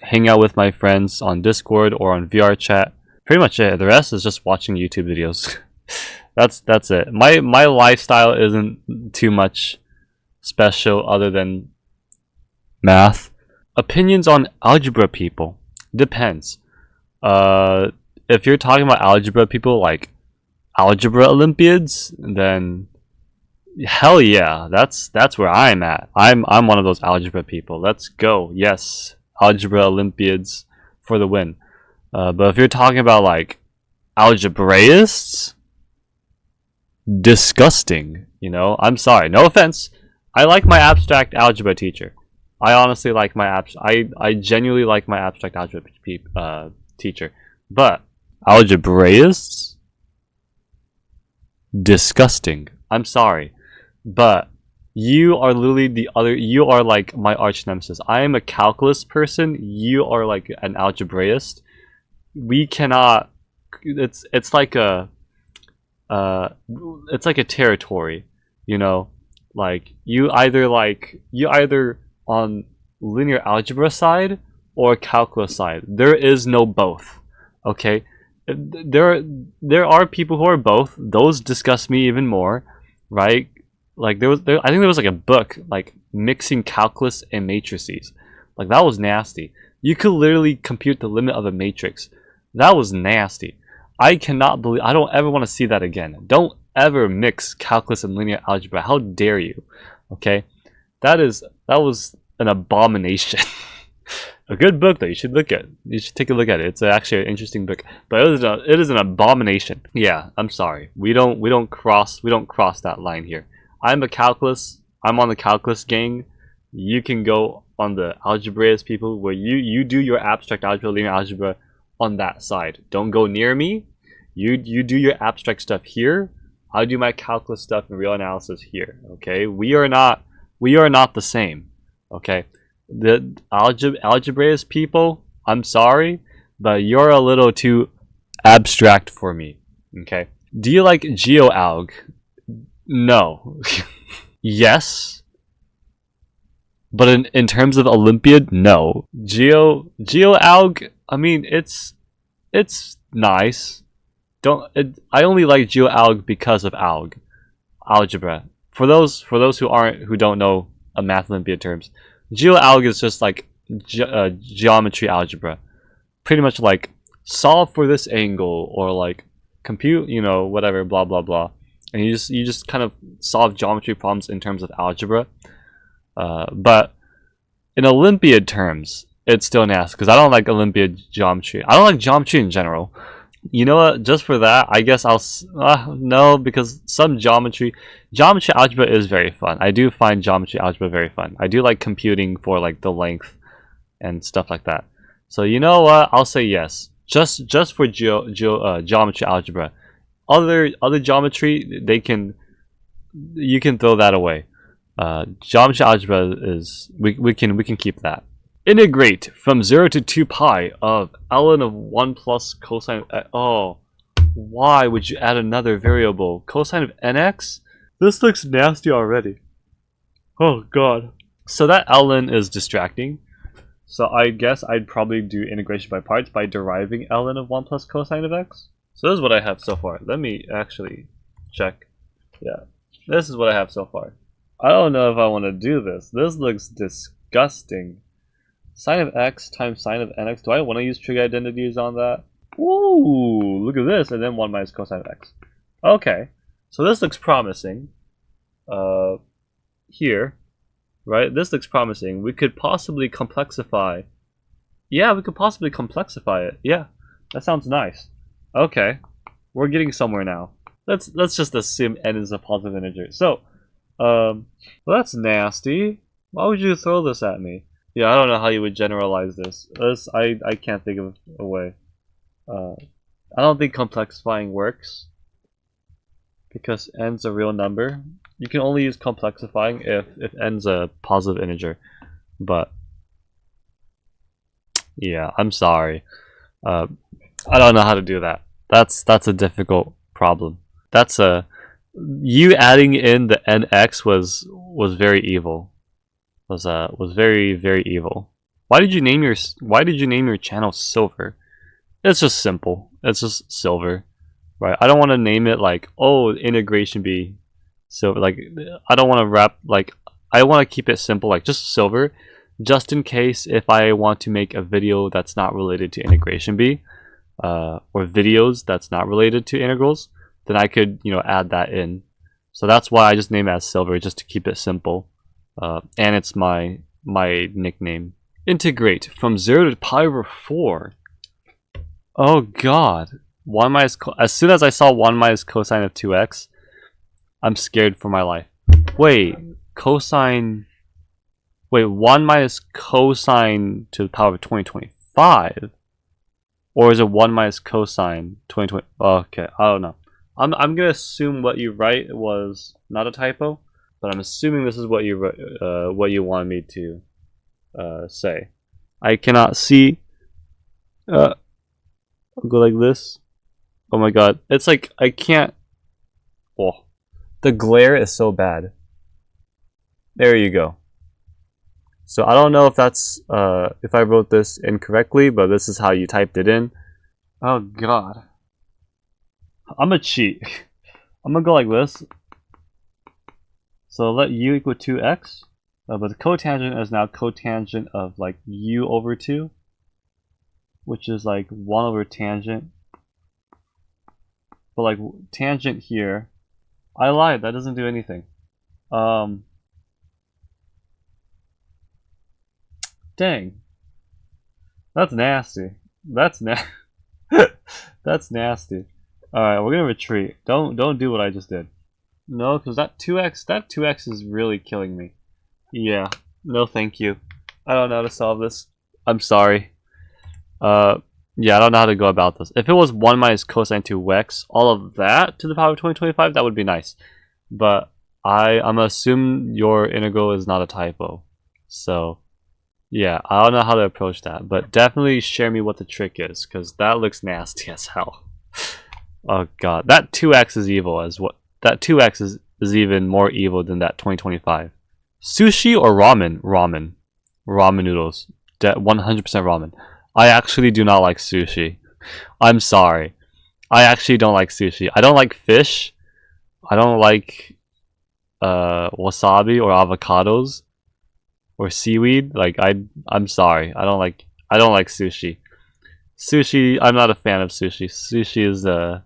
hang out with my friends on Discord or on VR chat. Pretty much it. The rest is just watching YouTube videos. That's it. My lifestyle isn't too much special other than math. Opinions on algebra people depends. If you're talking about algebra people like algebra Olympiads, then hell yeah, that's where I'm at. I'm one of those algebra people. Let's go. Yes, algebra Olympiads for the win. But if you're talking about like algebraists, disgusting. You know, I'm sorry. No offense. I like my abstract algebra teacher. I honestly like my I genuinely like my abstract algebra teacher. But algebraists, disgusting. I'm sorry, but you are literally the other. You are like my arch nemesis. I am a calculus person. You are like an algebraist. We cannot. It's like a territory, you know. Like you either on linear algebra side or calculus side. There is no both. Okay, there are people who are both. Those disgust me even more, right? Like I think there was like a book like mixing calculus and matrices. Like that was nasty. You could literally compute the limit of a matrix. That was nasty. I cannot believe. I don't ever want to see that again. Don't ever mix calculus and linear algebra. How dare you? Okay, that was an abomination. A good book though. You should look at. You should take a look at it. It's actually an interesting book. But it is an abomination. Yeah, I'm sorry. We don't cross that line here. I'm on the calculus gang. You can go on the algebraist people where you do your abstract algebra, linear algebra on that side. Don't go near me. You do your abstract stuff here. I do my calculus stuff and real analysis here. Okay, we are not the same. Okay, the algebraist people, I'm sorry, but you're a little too abstract for me. Okay, do you like geoalg? No. Yes, but in terms of Olympiad, no. Geoalg, I mean, it's nice. I only like geoalg because of algebra. For those who don't know a math Olympiad terms, geoalg is just like geometry algebra. Pretty much like solve for this angle or like compute, you know, whatever, blah blah blah. And you just kind of solve geometry problems in terms of algebra. But in Olympiad terms, it's still nasty because I don't like Olympiad geometry. I don't like geometry in general. You know what? Just for that, I guess I'll no, because some geometry algebra is very fun. I do find geometry algebra very fun. I do like computing for like the length and stuff like that. So you know what? I'll say yes. Just for geometry algebra. Other geometry, you can throw that away. Geometry algebra is we can keep that. Integrate from 0 to 2 pi of ln of 1 plus cosine of x. Oh, why would you add another variable? Cosine of nx? This looks nasty already. Oh god. So that ln is distracting. So I guess I'd probably do integration by parts by deriving ln of 1 plus cosine of x. So this is what I have so far. Let me actually check. Yeah, this is what I have so far. I don't know if I want to do this. This looks disgusting. Sine of x times sine of nx. Do I want to use trig identities on that? Ooh, look at this. And then 1 minus cosine of x. Okay, so this looks promising. Here, right? This looks promising. We could possibly complexify. Yeah, we could possibly complexify it. Yeah, that sounds nice. Okay, we're getting somewhere now. Let's just assume n is a positive integer. So, well, that's nasty. Why would you throw this at me? Yeah, I don't know how you would generalize this. I can't think of a way. I don't think complexifying works because n's a real number. You can only use complexifying if n's a positive integer. But yeah, I'm sorry. I don't know how to do that. That's a difficult problem. You adding in the nx was very evil. was very, very evil. Why did you name your channel Silver? It's just simple. It's just Silver, right? I don't want to name it like, oh, integration B. So like, I don't want to wrap like, I want to keep it simple, like just Silver, just in case if I want to make a video that's not related to integration B, or videos that's not related to integrals, then I could, you know, add that in. So that's why I just name it as Silver, just to keep it simple. And it's my nickname. Integrate from 0 to pi over 4. Oh god. 1 minus as soon as I saw 1 minus cosine of 2x, I'm scared for my life. Wait, cosine... Wait, 1 minus cosine to the power of 2025? Or is it 1 minus cosine 2020? Okay, I don't know. I'm gonna assume what you write was not a typo, but I'm assuming this is what you wanted me to say. I cannot see. I'll go like this. Oh my god, it's like I can't. Oh, the glare is so bad. There you go. So I don't know if that's if I wrote this incorrectly, but this is how you typed it in. Oh god. I'm gonna cheat. I'm gonna go like this. So let u equal 2x, but the cotangent is now cotangent of like u over 2, which is like 1 over tangent. But like tangent here, I lied, that doesn't do anything. Dang. That's nasty. That's that's nasty. Alright, we're gonna retreat. Don't do what I just did. No, because that 2x is really killing me. Yeah. No thank you. I don't know how to solve this. I'm sorry. Yeah, I don't know how to go about this. If it was 1 minus cosine 2x, all of that to the power of 2025, that would be nice. But I'm gonna assume your integral is not a typo. So yeah, I don't know how to approach that, but definitely share me what the trick is, because that looks nasty as hell. Oh god, that 2x is evil as what? That 2x is even more evil than that 2025. Sushi or ramen? Ramen. Ramen noodles. 100% ramen. I actually do not like sushi. I'm sorry. I actually don't like sushi. I don't like fish. I don't like wasabi or avocados. Or seaweed, like I'm sorry, I don't like sushi. Sushi, I'm not a fan of sushi. Sushi is I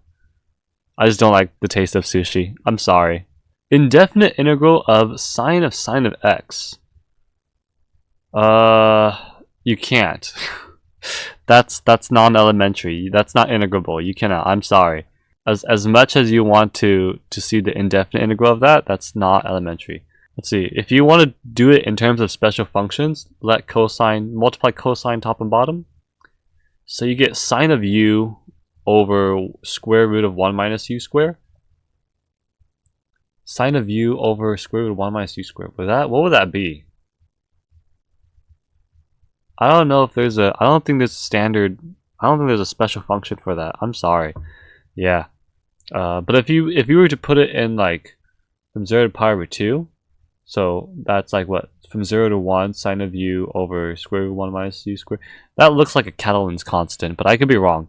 just don't like the taste of sushi. I'm sorry. Indefinite integral of sine of x. You can't. that's non-elementary. That's not integrable. You cannot. I'm sorry. As much as you want to see the indefinite integral of that, that's not elementary. Let's see, if you want to do it in terms of special functions, let cosine, multiply cosine top and bottom. So you get sine of u over square root of 1 minus u squared. Sine of u over square root of 1 minus u squared. What would that be? I don't know if there's a, I don't think there's a special function for that. I'm sorry. Yeah. But if you were to put it in like from 0 to pi over 2, so that's like what? From 0 to 1, sine of u over square root of 1 minus u squared. That looks like a Catalan's constant, but I could be wrong.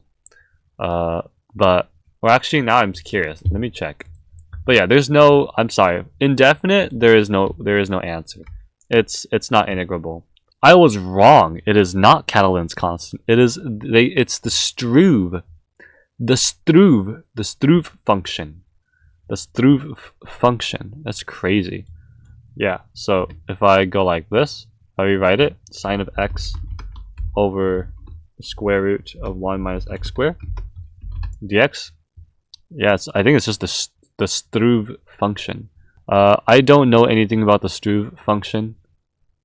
But, well actually now I'm curious. Let me check. But yeah, there's no, I'm sorry. Indefinite, there is no answer. It's not integrable. I was wrong. It is not Catalan's constant. It's the Struve. The Struve function. The Struve function. That's crazy. Yeah, so if I go like this, I rewrite it, sine of x over the square root of 1 minus x squared dx. Yes, I think it's just the Struve function. I don't know anything about the Struve function,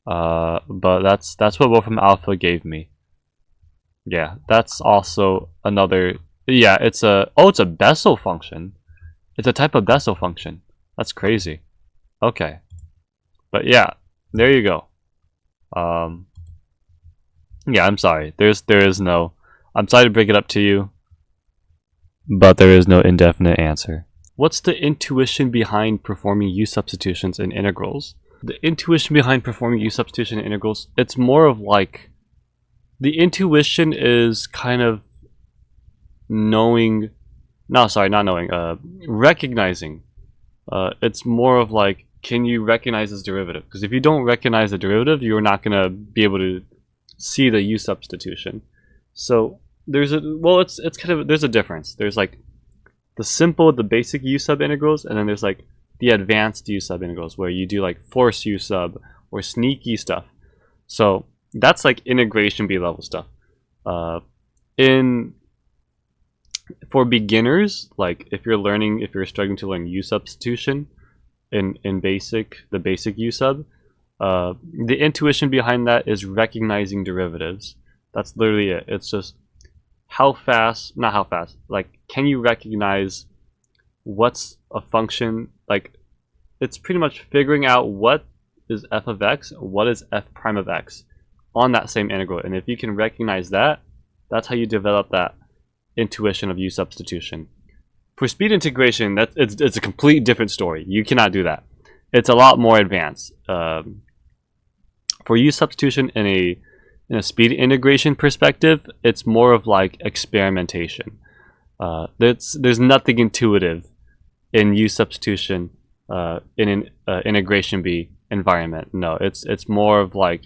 but that's what Wolfram Alpha gave me. Yeah, that's also another. Yeah, it's a Bessel function. It's a type of Bessel function. That's crazy. Okay. But yeah, there you go. Yeah, I'm sorry. There is no. I'm sorry to break it up to you, but there is no indefinite answer. What's the intuition behind performing u-substitutions in integrals? The intuition behind performing u-substitution integrals, it's more of like, the intuition is kind of knowing, recognizing. It's more of like, can you recognize this derivative? Because if you don't recognize the derivative, you're not going to be able to see the u-substitution. So there's there's a difference. There's like the basic u-sub integrals, and then there's like the advanced u-sub integrals where you do like force u-sub or sneaky stuff. So that's like integration B level stuff. For beginners, like if you're struggling to learn u-substitution in the basic u-sub, the intuition behind that is recognizing derivatives. That's literally it. It's just like, can you recognize what's a function? Like, it's pretty much figuring out what is f of x, what is f prime of x on that same integral. And if you can recognize that, that's how you develop that intuition of u-substitution. For speed integration, it's a complete different story. You cannot do that. It's a lot more advanced. For u-substitution in a speed integration perspective, it's more of like experimentation. There's nothing intuitive in u-substitution in an integration B environment. No, it's more of like,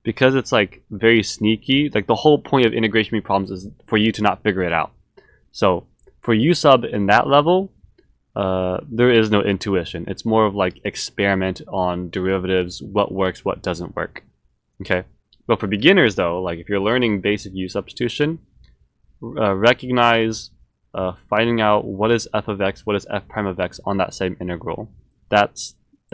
because it's like very sneaky, like the whole point of integration B problems is for you to not figure it out. So for u-sub in that level, there is no intuition. It's more of like experiment on derivatives, what works, what doesn't work. Okay, but for beginners though, like if you're learning basic u-substitution, recognize finding out what is f of x, what is f prime of x on that same integral. That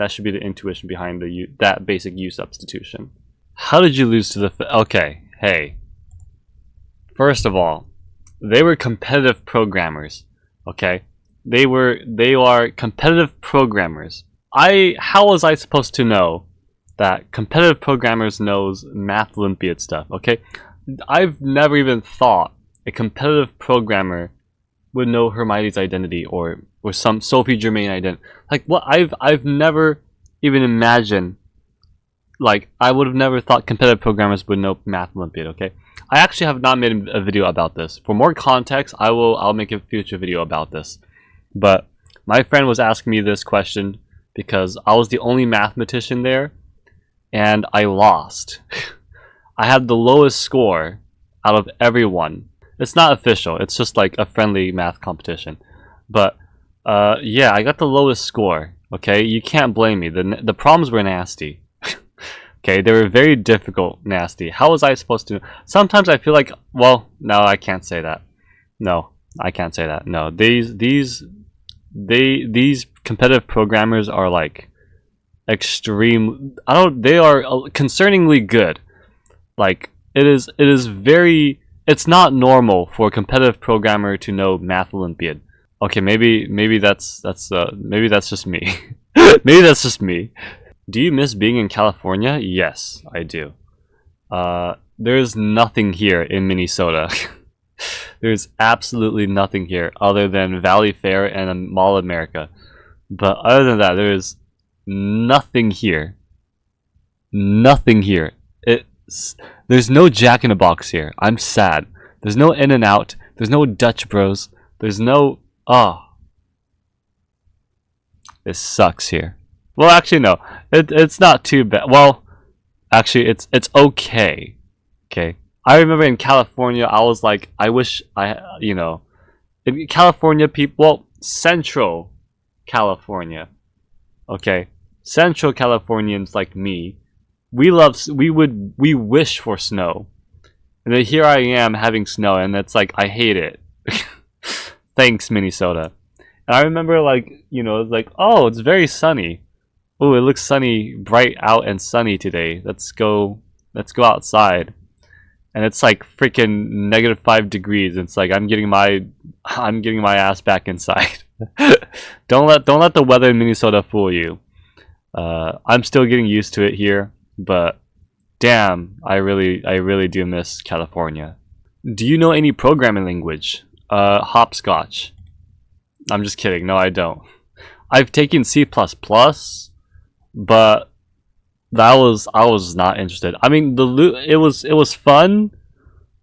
should be the intuition behind that basic u-substitution. How did you lose to the... Okay, hey. First of all, they were competitive programmers, okay? They are competitive programmers. How was I supposed to know that competitive programmers knows Math Olympiad stuff, okay? I've never even thought a competitive programmer would know Hermione's identity or some Sophie Germain identity. Like, what? I've never even imagined. Like, I would have never thought competitive programmers would know Math Olympiad, okay? I actually have not made a video about this. For more context, I'll make a future video about this. But my friend was asking me this question because I was the only mathematician there, and I lost. I had the lowest score out of everyone. It's not official. It's just like a friendly math competition. But yeah, I got the lowest score, okay? You can't blame me. The problems were nasty. Okay, they were very difficult, nasty. How was I supposed to? Sometimes I feel like, well, no, I can't say that. No, I can't say that. No, these competitive programmers are like extreme. They are concerningly good. Like it's not normal for a competitive programmer to know Math Olympiad. Okay, maybe that's just me. Maybe that's just me. Do you miss being in California? Yes, I do. There's nothing here in Minnesota. There's absolutely nothing here other than Valley Fair and Mall of America. But other than that, there's nothing here. Nothing here. There's no Jack in the Box here. I'm sad. There's no In-N-Out. There's no Dutch Bros. There's no... This sucks here. Well, actually, no. It's not too bad. Well, actually, it's okay. Okay. I remember in California, I was like, I wish in California people, well, Central California. Okay. Central Californians like me, we wish for snow. And then here I am having snow, and it's like, I hate it. Thanks, Minnesota. And I remember, like, it's like, oh, it's very sunny. Oh, it looks sunny, bright out and sunny today. Let's go outside. And it's like freaking -5 degrees. It's like I'm getting my ass back inside. Don't let the weather in Minnesota fool you. I'm still getting used to it here, but damn, I really do miss California. Do you know any programming language? Hopscotch. I'm just kidding. No, I don't. I've taken C++, but I was not interested. I mean, it was fun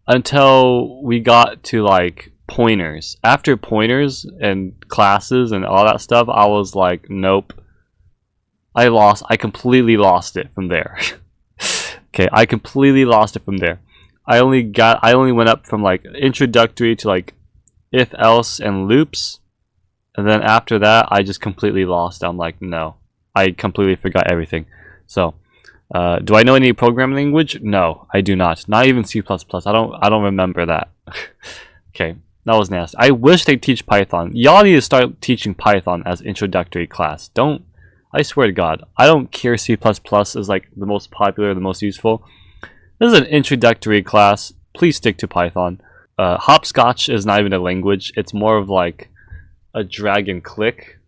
until we got to like pointers. After pointers and classes and all that stuff, I was like, nope. I completely lost it from there. Okay, I completely lost it from there. I only went up from like introductory to like if else and loops, and then after that I just completely lost. I'm like, no. I completely forgot everything. So, do I know any programming language? No, I do not. Not even C++. I don't remember that. Okay, that was nasty. I wish they teach Python. Y'all need to start teaching Python as introductory class. Don't. I swear to God, I don't care. C++ is like the most popular, the most useful. This is an introductory class. Please stick to Python. Hopscotch is not even a language. It's more of like a drag and click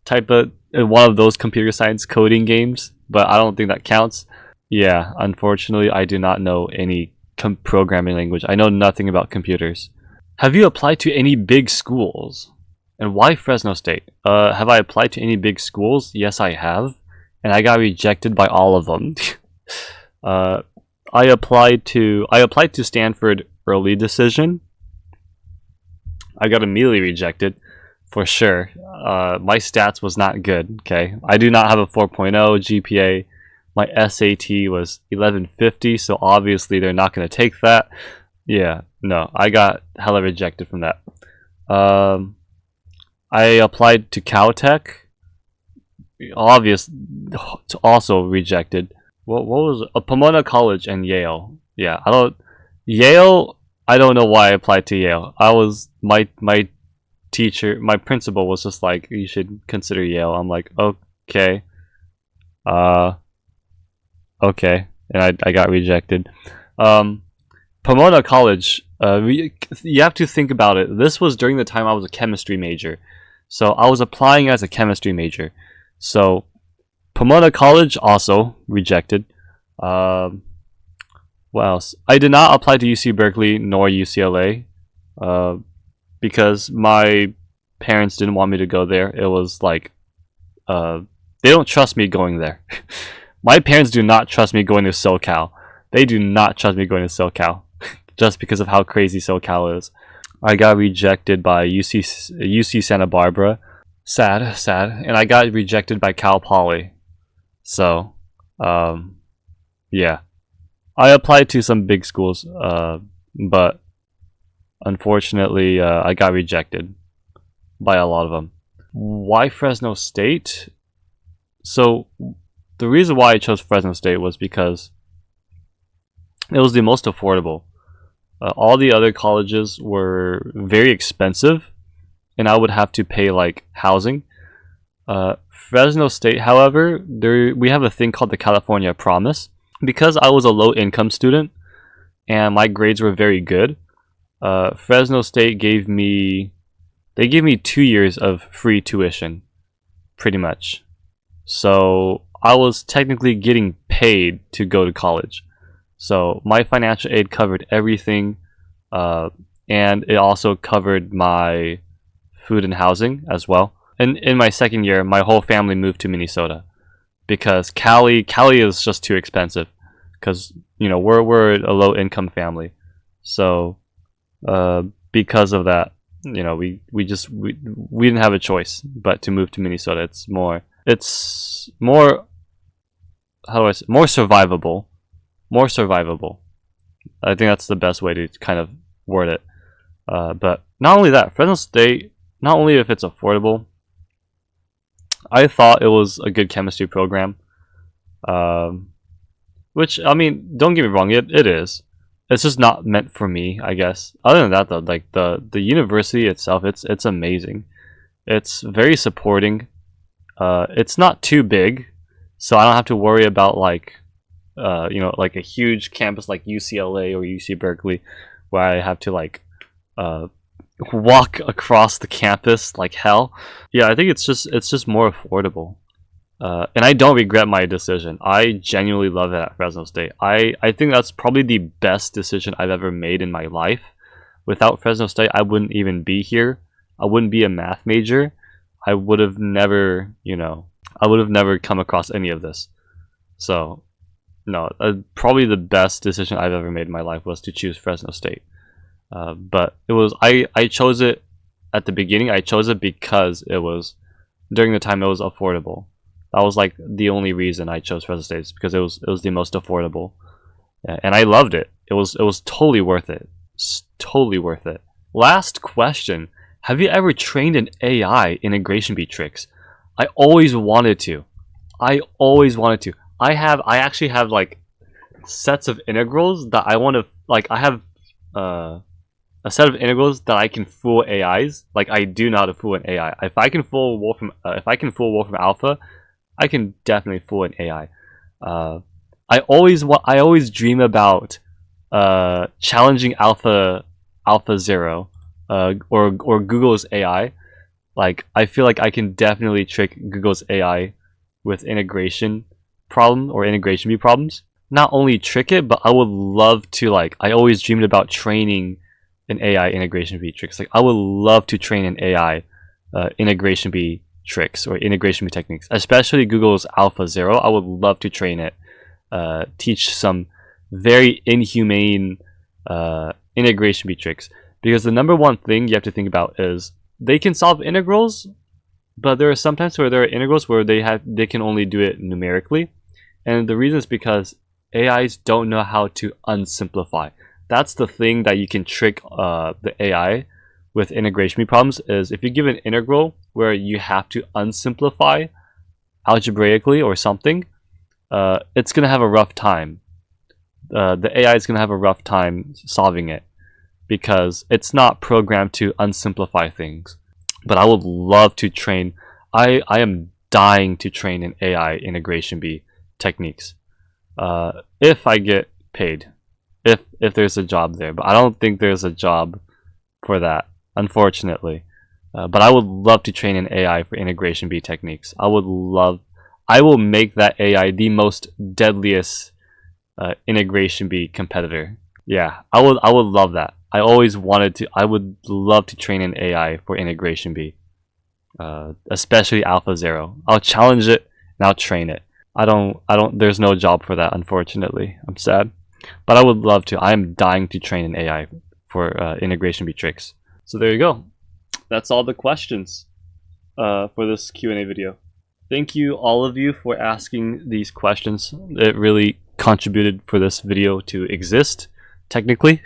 type of one of those computer science coding games, but I don't think that counts. Yeah, unfortunately, I do not know any programming language. I know nothing about computers. Have you applied to any big schools? And why Fresno State? Have I applied to any big schools? Yes, I have, and I got rejected by all of them. I applied to Stanford early decision. I got immediately rejected, for sure. My stats was not good. Okay, I do not have a 4.0 GPA. My SAT was 1150, so obviously they're not going to take that. Yeah, no, I got hella rejected from that. I applied to Caltech. Obvious, also rejected. What was it? Pomona College and Yale. Yeah, Yale. I don't know why I applied to Yale. I was my teacher, my principal was just like, you should consider Yale. I'm like, okay, okay, and I got rejected. Pomona College. You have to think about it. This was during the time I was a chemistry major. So I was applying as a chemistry major. So Pomona College also rejected. What else? I did not apply to UC Berkeley nor UCLA because my parents didn't want me to go there. It was like they don't trust me going there. My parents do not trust me going to SoCal. They do not trust me going to SoCal just because of how crazy SoCal is. I got rejected by UC Santa Barbara. Sad. And I got rejected by Cal Poly. So, yeah. I applied to some big schools, but unfortunately, I got rejected by a lot of them. Why Fresno State? So, the reason why I chose Fresno State was because it was the most affordable. All the other colleges were very expensive, and I would have to pay like housing. Fresno State, however, we have a thing called the California Promise. Because I was a low-income student and my grades were very good, Fresno State gave me 2 years of free tuition, pretty much. So I was technically getting paid to go to college. So my financial aid covered everything, and it also covered my food and housing as well. And in my second year, my whole family moved to Minnesota because Cali is just too expensive. Because we're a low income family, so because of that, we didn't have a choice but to move to Minnesota. It's more how do I say, more survivable. I think that's the best way to kind of word it. But not only that, Fresno State, not only if it's affordable, I thought it was a good chemistry program. Which, I mean, don't get me wrong, it is. It's just not meant for me, I guess. Other than that, though, like the university itself, it's amazing. It's very supporting. It's not too big, so I don't have to worry about like a huge campus like UCLA or UC Berkeley, where I have to like walk across the campus like hell. Yeah, I think it's just more affordable. And I don't regret my decision. I genuinely love it at Fresno State. I think that's probably the best decision I've ever made in my life. Without Fresno State, I wouldn't even be here. I wouldn't be a math major. I would have never come across any of this. So no, probably the best decision I've ever made in my life was to choose Fresno State. But it was I chose it at the beginning. I chose it because it was during the time it was affordable. That was like the only reason I chose Fresno State, is because it was the most affordable, and I loved it. It was totally worth it. It's totally worth it. Last question: have you ever trained an AI integration bee tricks? I always wanted to. I always wanted to. I actually have like sets of integrals that I want to like. I have a set of integrals that I can fool AIs. Like I do know how to fool an AI. If I can fool Wolfram Alpha, I can definitely fool an AI. I always dream about challenging Alpha Zero, or Google's AI. Like I feel like I can definitely trick Google's AI with integration bee problems. Not only trick it, but I would love to like. I always dreamed about training an AI integration bee tricks. Like I would love to train an AI integration bee tricks or integration bee techniques, especially Google's Alpha Zero. I would love to train it, teach some very inhumane integration bee tricks, because the number one thing you have to think about is they can solve integrals, but there are sometimes where there are integrals where they can only do it numerically, and the reason is because AIs don't know how to unsimplify. That's the thing that you can trick the AI with integration bee problems, is if you give an integral where you have to unsimplify algebraically or something, it's going to have a rough time. The AI is going to have a rough time solving it because it's not programmed to unsimplify things. But I would love to train. I am dying to train an AI integration bee techniques. If I get paid. If there's a job there, but I don't think there's a job for that, unfortunately. But I would love to train an AI for integration bee techniques. I will make that AI the most deadliest integration bee competitor. Yeah, I would love that. I always wanted to. I would love to train an AI for integration bee, especially Alpha Zero. I'll challenge it and I'll train it. I don't. There's no job for that, unfortunately. I'm sad. But I would love to. I am dying to train an AI for integration bee tricks. So there you go. That's all the questions for this Q&A video. Thank you, all of you, for asking these questions. It really contributed for this video to exist, technically,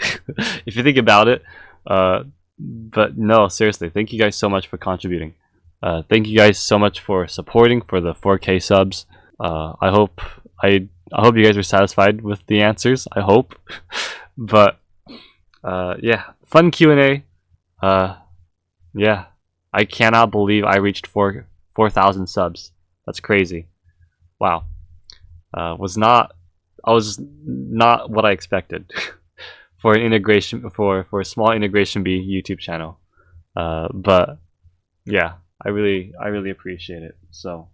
if you think about it. But no, seriously, thank you guys so much for contributing. Thank you guys so much for supporting for the 4K subs. I hope you guys are satisfied with the answers. I hope. But yeah, fun Q&A. Yeah, I cannot believe I reached 4,000 subs. That's crazy. Wow. I was not what I expected for an integration for a small integration bee YouTube channel. But yeah, I really appreciate it. So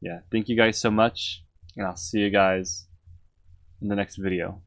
yeah, thank you guys so much, and I'll see you guys in the next video.